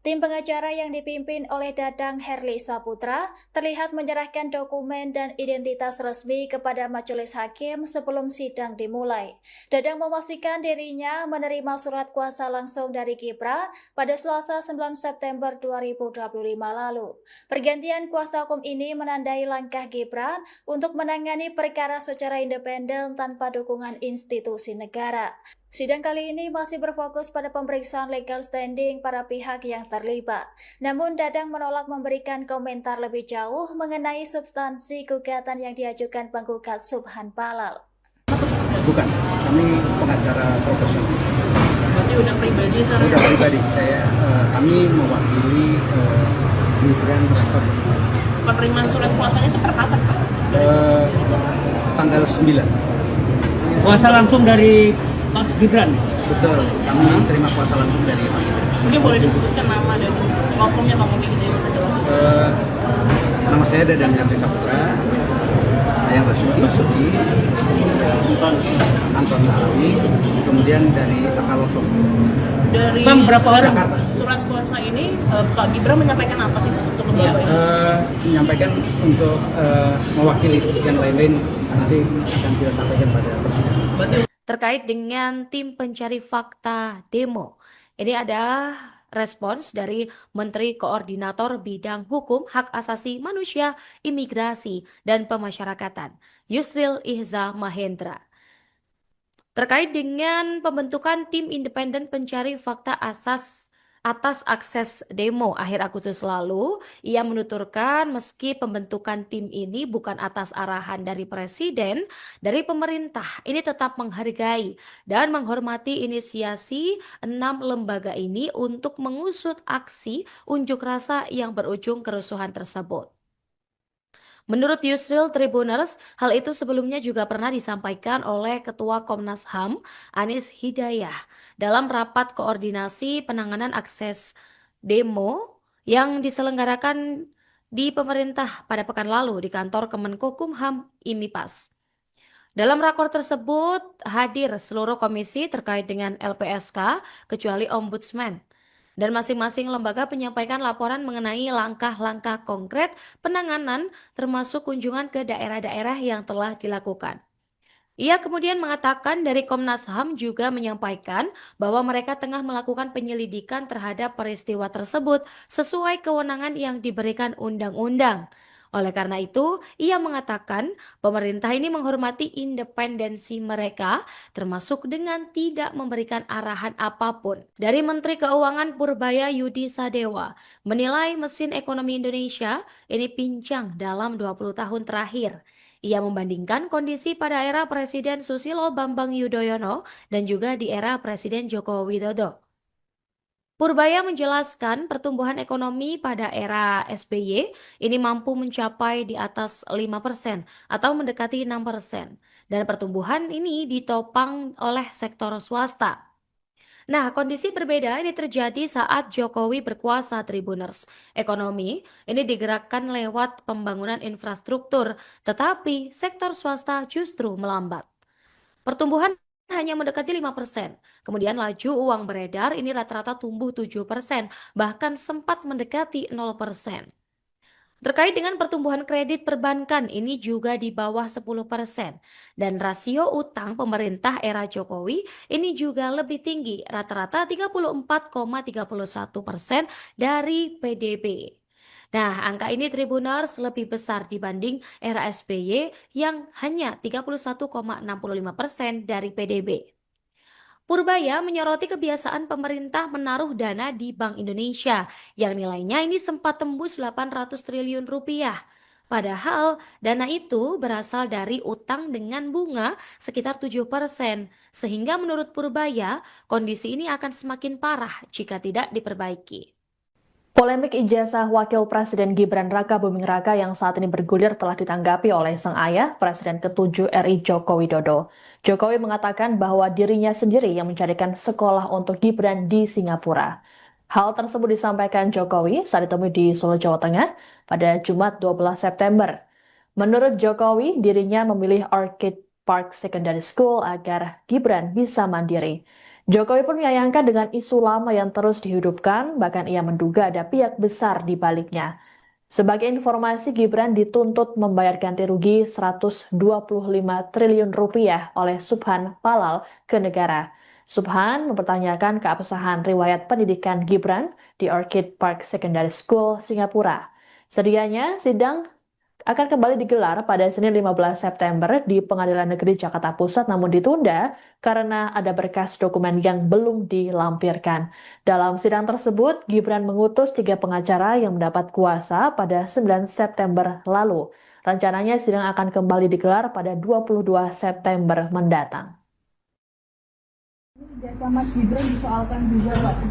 Tim pengacara yang dipimpin oleh Dadang Herli Saputra terlihat menyerahkan dokumen dan identitas resmi kepada majelis hakim sebelum sidang dimulai. Dadang memastikan dirinya menerima surat kuasa langsung dari Gibran pada Selasa 9 September 2025 lalu. Pergantian kuasa hukum ini menandai langkah Gibran untuk menangani perkara secara independen tanpa dukungan institusi negara. Sidang kali ini masih berfokus pada pemeriksaan legal standing para pihak yang terlibat. Namun Dadang menolak memberikan komentar lebih jauh mengenai substansi gugatan yang diajukan penggugat Subhan Palal. Bukan, kami pengacara profesional. Berarti udah pribadi sekarang. Sudah pribadi saya, kami mewakili Gibran Raka Buming Raka. Penerimaan surat kuasanya itu per kapan Pak? Tanggal 9. kuasa langsung dari Mas Gibran? Betul, kami terima kuasa langsung dari Pak Gibran. Mungkin boleh disebutkan nama dan law firm-nya Bang Umi gitu ya. Nama saya Dadan Yandri Saputra. Saya yang resmi Basuki Anton Alawi, kemudian dari Akal Firm. Dari Bang, berapa orang? surat kuasa ini Pak Gibran menyampaikan apa sih untuk Ya, lembaga ini? menyampaikan untuk mewakili yang lain-lain nanti akan kita sampaikan pada persidangan. Terkait dengan tim pencari fakta demo. Ini ada respons dari Menteri Koordinator Bidang Hukum, Hak Asasi Manusia, Imigrasi, dan Pemasyarakatan, Yusril Ihza Mahendra. Terkait dengan pembentukan tim independen pencari fakta atas akses demo akhir Agustus lalu, ia menuturkan meski pembentukan tim ini bukan atas arahan dari Presiden, dari pemerintah ini tetap menghargai dan menghormati inisiasi 6 lembaga ini untuk mengusut aksi unjuk rasa yang berujung kerusuhan tersebut. Menurut Yusril Tribuners, hal itu sebelumnya juga pernah disampaikan oleh Ketua Komnas HAM, Anies Hidayah, dalam rapat koordinasi penanganan akses demo yang diselenggarakan di pemerintah pada pekan lalu di kantor Kemenkumham IMIPAS. Dalam rakor tersebut hadir seluruh komisi terkait dengan LPSK kecuali Ombudsman. Dan masing-masing lembaga menyampaikan laporan mengenai langkah-langkah konkret penanganan termasuk kunjungan ke daerah-daerah yang telah dilakukan. Ia kemudian mengatakan dari Komnas HAM juga menyampaikan bahwa mereka tengah melakukan penyelidikan terhadap peristiwa tersebut sesuai kewenangan yang diberikan undang-undang. Oleh karena itu, ia mengatakan pemerintah ini menghormati independensi mereka, termasuk dengan tidak memberikan arahan apapun. Dari Menteri Keuangan Purbaya Yudi Sadewa, menilai mesin ekonomi Indonesia ini pincang dalam 20 tahun terakhir. Ia membandingkan kondisi pada era Presiden Susilo Bambang Yudhoyono dan juga di era Presiden Joko Widodo. Purbaya menjelaskan pertumbuhan ekonomi pada era SBY ini mampu mencapai di atas 5% atau mendekati 6%. Dan pertumbuhan ini ditopang oleh sektor swasta. Nah, kondisi berbeda ini terjadi saat Jokowi berkuasa Tribuners. Ekonomi ini digerakkan lewat pembangunan infrastruktur, tetapi sektor swasta justru melambat. Pertumbuhan hanya mendekati 5%. Kemudian laju uang beredar ini rata-rata tumbuh 7%, bahkan sempat mendekati 0%. Terkait dengan pertumbuhan kredit perbankan ini juga di bawah 10%. Dan rasio utang pemerintah era Jokowi ini juga lebih tinggi, rata-rata 34,31% dari PDB. Nah, angka ini Tribuners lebih besar dibanding era SBY yang hanya 31,65% dari PDB. Purbaya menyoroti kebiasaan pemerintah menaruh dana di Bank Indonesia yang nilainya ini sempat tembus 800 triliun rupiah. Padahal dana itu berasal dari utang dengan bunga sekitar 7%, sehingga menurut Purbaya kondisi ini akan semakin parah jika tidak diperbaiki. Polemik ijazah Wakil Presiden Gibran Raka Buming Raka yang saat ini bergulir telah ditanggapi oleh sang ayah, Presiden ke-7 RI Joko Widodo. Jokowi mengatakan bahwa dirinya sendiri yang mencarikan sekolah untuk Gibran di Singapura. Hal tersebut disampaikan Jokowi saat ditemui di Solo, Jawa Tengah pada Jumat 12 September. Menurut Jokowi, dirinya memilih Orchid Park Secondary School agar Gibran bisa mandiri. Jokowi pun menyayangkan dengan isu lama yang terus dihidupkan, bahkan ia menduga ada pihak besar di baliknya. Sebagai informasi, Gibran dituntut membayar ganti rugi 125 triliun rupiah oleh Subhan Palal ke negara. Subhan mempertanyakan keabsahan riwayat pendidikan Gibran di Orchid Park Secondary School, Singapura. Sedianya sidang akan kembali digelar pada Senin 15 September di Pengadilan Negeri Jakarta Pusat namun ditunda karena ada berkas dokumen yang belum dilampirkan. Dalam sidang tersebut, Gibran mengutus 3 pengacara yang mendapat kuasa pada 9 September lalu. Rencananya sidang akan kembali digelar pada 22 September mendatang. Ijazah Mas Gibran disoalkan juga Pak,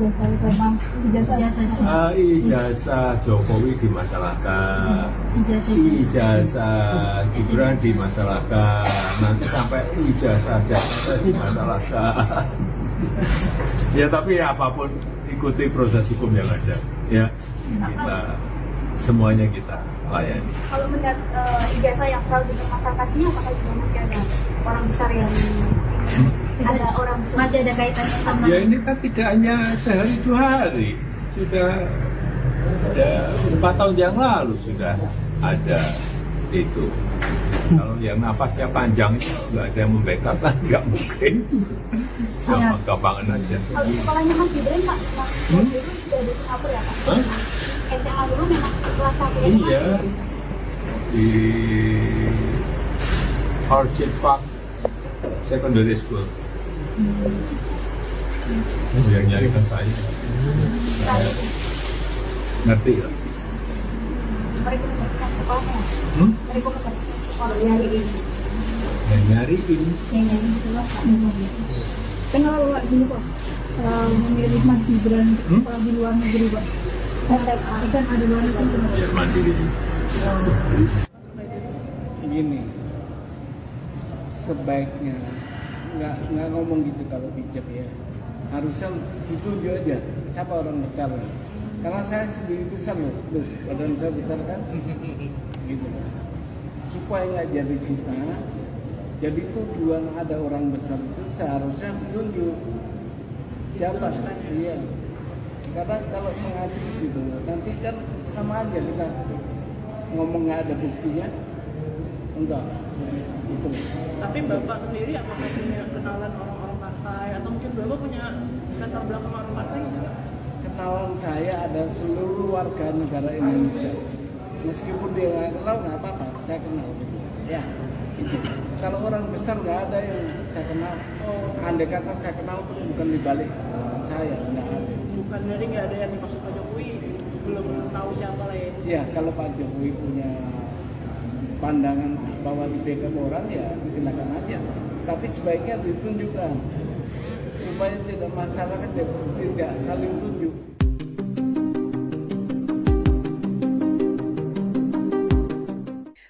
ijazah Jokowi dimasalahkan, ijazah Gibran dimasalahkan, nanti sampai ijazah Jakarta dimasalahkan. Ya tapi apapun ikuti proses hukum yang ada, ya kita semuanya kita layani. Kalau melihat ijazah yang selalu dipermasalahkan ini, apakah juga masih ada orang besar yang ada orang masih ada kaitannya sama? Ya ini kan tidak hanya sehari 2 hari, sudah ada 4 tahun yang lalu sudah ada itu. Kalau yang nafasnya panjang itu nggak ada yang membackup kan nggak mungkin. Sama gampangan aja. Kalau sekolahnya Mas Gibran Pak, dulu sudah di Singapura ya Pak? SMA dulu memang kelas 1 ya? Iya, di Orchid Park Secondary School. Yang nyarikan saya ngerti ya? Merekomendasikan sekolahnya? Merekomendasikan sekolah nyariin? Yang nyariin? Yang nyariin itu lah Pak. Kenapa Pak dulu Pak memilih Mas Gibran sekolah di luar negeri Pak? Kan ada luar negeri cuma Biar mandiri. Begini, sebaiknya nggak ngomong gitu kalau bijak ya, harusnya dituju aja siapa orang besar, karena saya sendiri besar loh, badan saya besar kan gitu, supaya nggak jadi fitnah Jadi tujuan ada orang besar itu seharusnya tunjuk siapa. Iya. Karena kalau mengacu ke situ nanti kan sama aja kita ngomong nggak ada buktinya. Enggak. Itu. Tapi Bapak sendiri apakah punya kenalan orang-orang partai atau mungkin Bapak punya latar belakang orang partai? Kenalan saya ada seluruh warga negara Indonesia. Meskipun dia nggak kenal nggak apa-apa, saya kenal. Ya, itu. Kalau orang besar nggak ada yang saya kenal. Andai kata saya kenal pun bukan dibalik saya, nggak ada. Bukan dari nggak ada yang dimaksud Pak Jokowi, belum tahu siapa lah ya. Ya, kalau Pak Jokowi punya pandangan bahwa di backup orang ya silakan aja. Tapi sebaiknya ditunjukkan supaya tidak masyarakat tidak saling tunjuk.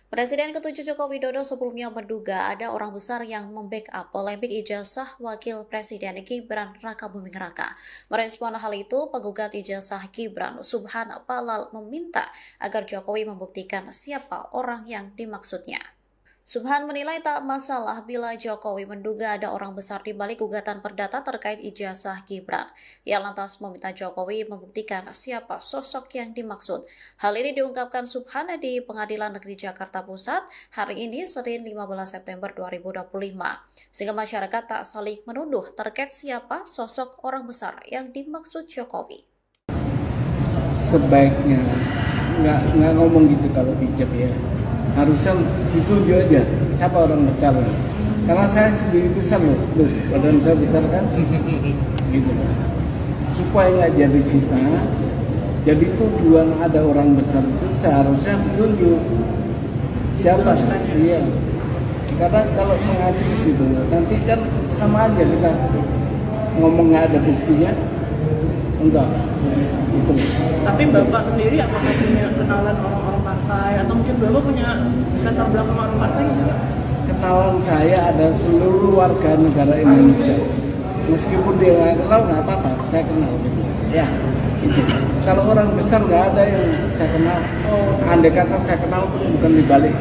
Presiden ke-7 Joko Widodo sebelumnya menduga ada orang besar yang membackup polemik ijazah Wakil Presiden Gibran Rakabuming Raka. Merespon hal itu, penggugat ijazah Gibran, Subhan Palal, meminta agar Jokowi membuktikan siapa orang yang dimaksudnya. Subhan menilai tak masalah bila Jokowi menduga ada orang besar di balik gugatan perdata terkait ijazah Gibran. Ia lantas meminta Jokowi membuktikan siapa sosok yang dimaksud. Hal ini diungkapkan Subhan di Pengadilan Negeri Jakarta Pusat hari ini Senin 15 September 2025. Sehingga masyarakat tak saling menuduh terkait siapa sosok orang besar yang dimaksud Jokowi. Sebaiknya nggak ngomong gitu kalau bijak ya. Harusnya ditunjuk aja siapa orang besar. Karena saya sendiri besar loh, badan saya besar kan, gitu. Supaya nggak jadi fitnah, jadi tujuan ada orang besar itu seharusnya ditunjuk siapa. Iya. Karena kalau mengacu ke situ nanti kan sama aja kita ngomong nggak ada buktinya. Enggak. Itu. Tapi Bapak sendiri apakah punya kenalan orang-orang partai atau mungkin Bapak punya latar belakang orang partai? Kenalan saya ada seluruh warga negara Indonesia. Meskipun dia nggak kenal nggak apa-apa, saya kenal. Ya, itu. Kalau orang besar nggak ada yang saya kenal. Andai kata saya kenal pun bukan dibalik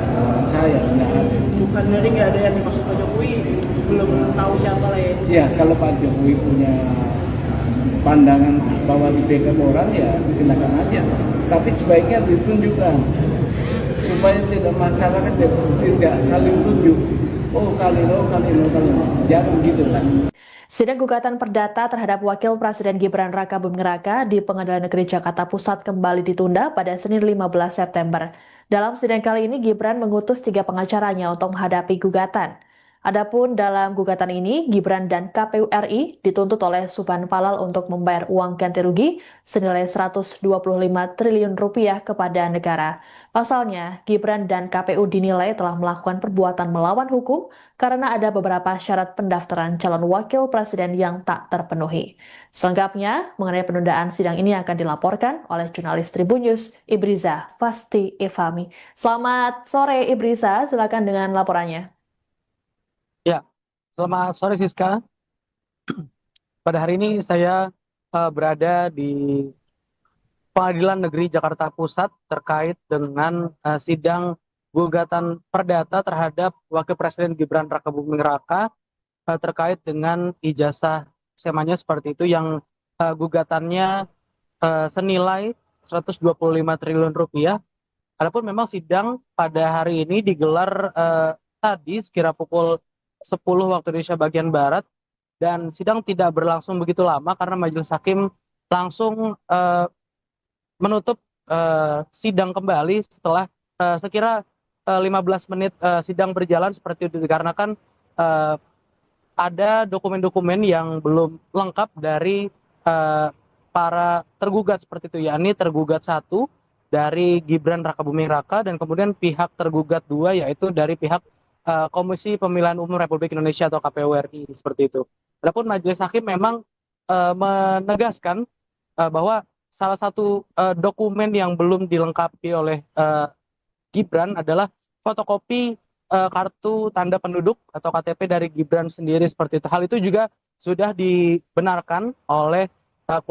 saya, nggak ada. Bukan dari nggak ada yang dimaksud Pak Jokowi, belum tahu siapa lah ya. Ya, kalau Pak Jokowi punya pandangan bahwa di backup orang ya silakan aja. Tapi sebaiknya ditunjukkan supaya tidak masyarakat tidak saling tunjuk. Oh kali lo. Jangan gitu kan. Sidang gugatan perdata terhadap Wakil Presiden Gibran Rakabuming Raka di Pengadilan Negeri Jakarta Pusat kembali ditunda pada Senin 15 September. Dalam sidang kali ini, Gibran mengutus 3 pengacaranya untuk menghadapi gugatan. Adapun dalam gugatan ini, Gibran dan KPU RI dituntut oleh Subhan Palal untuk membayar uang ganti rugi senilai 125 triliun rupiah kepada negara. Pasalnya, Gibran dan KPU dinilai telah melakukan perbuatan melawan hukum karena ada beberapa syarat pendaftaran calon wakil presiden yang tak terpenuhi. Selengkapnya, mengenai penundaan sidang ini akan dilaporkan oleh jurnalis Tribun News, Ibriza Fasti Ifami. Selamat sore Ibriza, silakan dengan laporannya. Ya, selamat sore Siska. Pada hari ini saya berada di Pengadilan Negeri Jakarta Pusat terkait dengan sidang gugatan perdata terhadap Wakil Presiden Gibran Rakabuming Raka terkait dengan ijazah SMA-nya seperti itu yang gugatannya senilai 125 triliun rupiah. Adapun memang sidang pada hari ini digelar tadi sekira pukul 10 waktu Indonesia bagian Barat, dan sidang tidak berlangsung begitu lama karena majelis hakim langsung menutup sidang kembali setelah sekira 15 menit sidang berjalan seperti itu, dikarenakan ada dokumen-dokumen yang belum lengkap dari para tergugat seperti itu, yakni tergugat 1 dari Gibran Rakabuming Raka dan kemudian pihak tergugat 2 yaitu dari pihak Komisi Pemilihan Umum Republik Indonesia atau KPU RI seperti itu. Adapun majelis hakim memang menegaskan bahwa salah satu dokumen yang belum dilengkapi oleh Gibran adalah fotokopi kartu tanda penduduk atau KTP dari Gibran sendiri seperti itu. Hal itu juga sudah dibenarkan oleh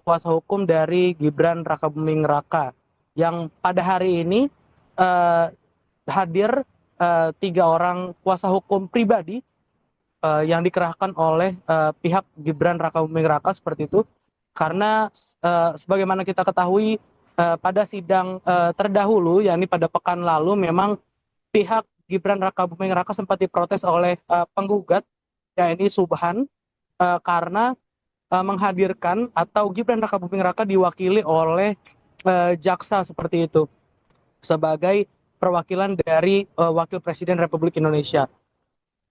kuasa hukum dari Gibran Rakabuming Raka yang pada hari ini hadir 3 orang kuasa hukum pribadi yang dikerahkan oleh pihak Gibran Raka Buming Raka seperti itu, karena sebagaimana kita ketahui pada sidang terdahulu, yakni pada pekan lalu, memang pihak Gibran Raka Buming Raka sempat diprotes oleh penggugat, yakni Subhan, karena menghadirkan atau Gibran Raka Buming Raka diwakili oleh jaksa seperti itu sebagai perwakilan dari Wakil Presiden Republik Indonesia.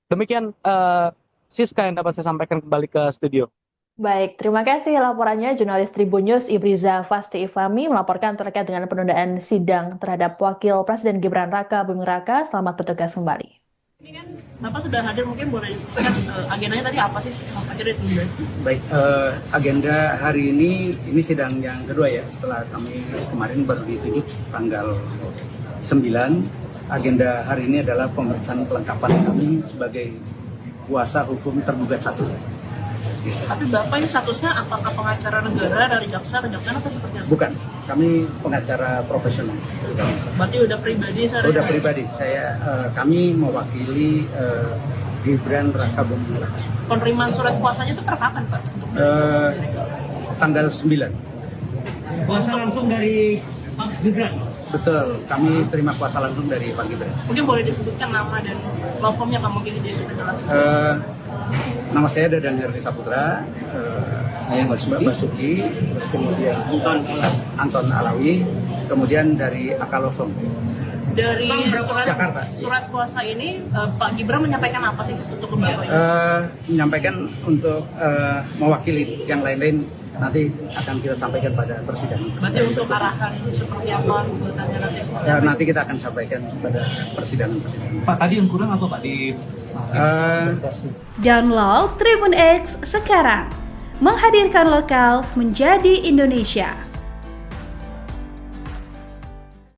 Demikian Siska yang dapat saya sampaikan, kembali ke studio. Baik, terima kasih laporannya jurnalis Tribun News Ibriza Fasti Ifami melaporkan terkait dengan penundaan sidang terhadap Wakil Presiden Gibran Raka Buming Raka. Selamat bertugas kembali. Ini kan Bapak sudah hadir, mungkin boleh disebutkan agendanya tadi apa sih? Apa aja ditunda? Baik, agenda hari ini sidang yang kedua ya, setelah kami kemarin baru ditunjuk tanggal 9. Agenda hari ini adalah pemeriksaan kelengkapan kami sebagai kuasa hukum tergugat 1. Tapi Bapak ini statusnya apakah pengacara negara dari jaksa, kejaksaan atau seperti apa? Bukan, kami pengacara profesional. Berarti udah pribadi saya. Udah pribadi, kami mewakili Gibran Raka Buming Raka. Penerimaan surat kuasanya itu per kapan, Pak? Tanggal 9. Kuasa langsung dari Pak Gibran. Betul, kami terima kuasa langsung dari Pak Gibran. Mungkin boleh disebutkan nama dan law firm-nya Pak, mungkin dia kita jelaskan. Nama saya Dadan Herli Saputra, saya Basuki, terus kemudian Anton Alawi, kemudian dari Akal Law Firm. Dari Jakarta. Surat kuasa ini Pak Gibran menyampaikan apa sih untuk ke Bapak ini? Menyampaikan untuk mewakili, yang lain-lain nanti akan kita sampaikan pada persidangan. Berarti untuk arahan seperti apa gugatannya nanti? Nanti kita akan sampaikan pada persidangan-persidangan. Pak, tadi yang kurang apa Pak di Download Tribun X sekarang, menghadirkan lokal menjadi Indonesia.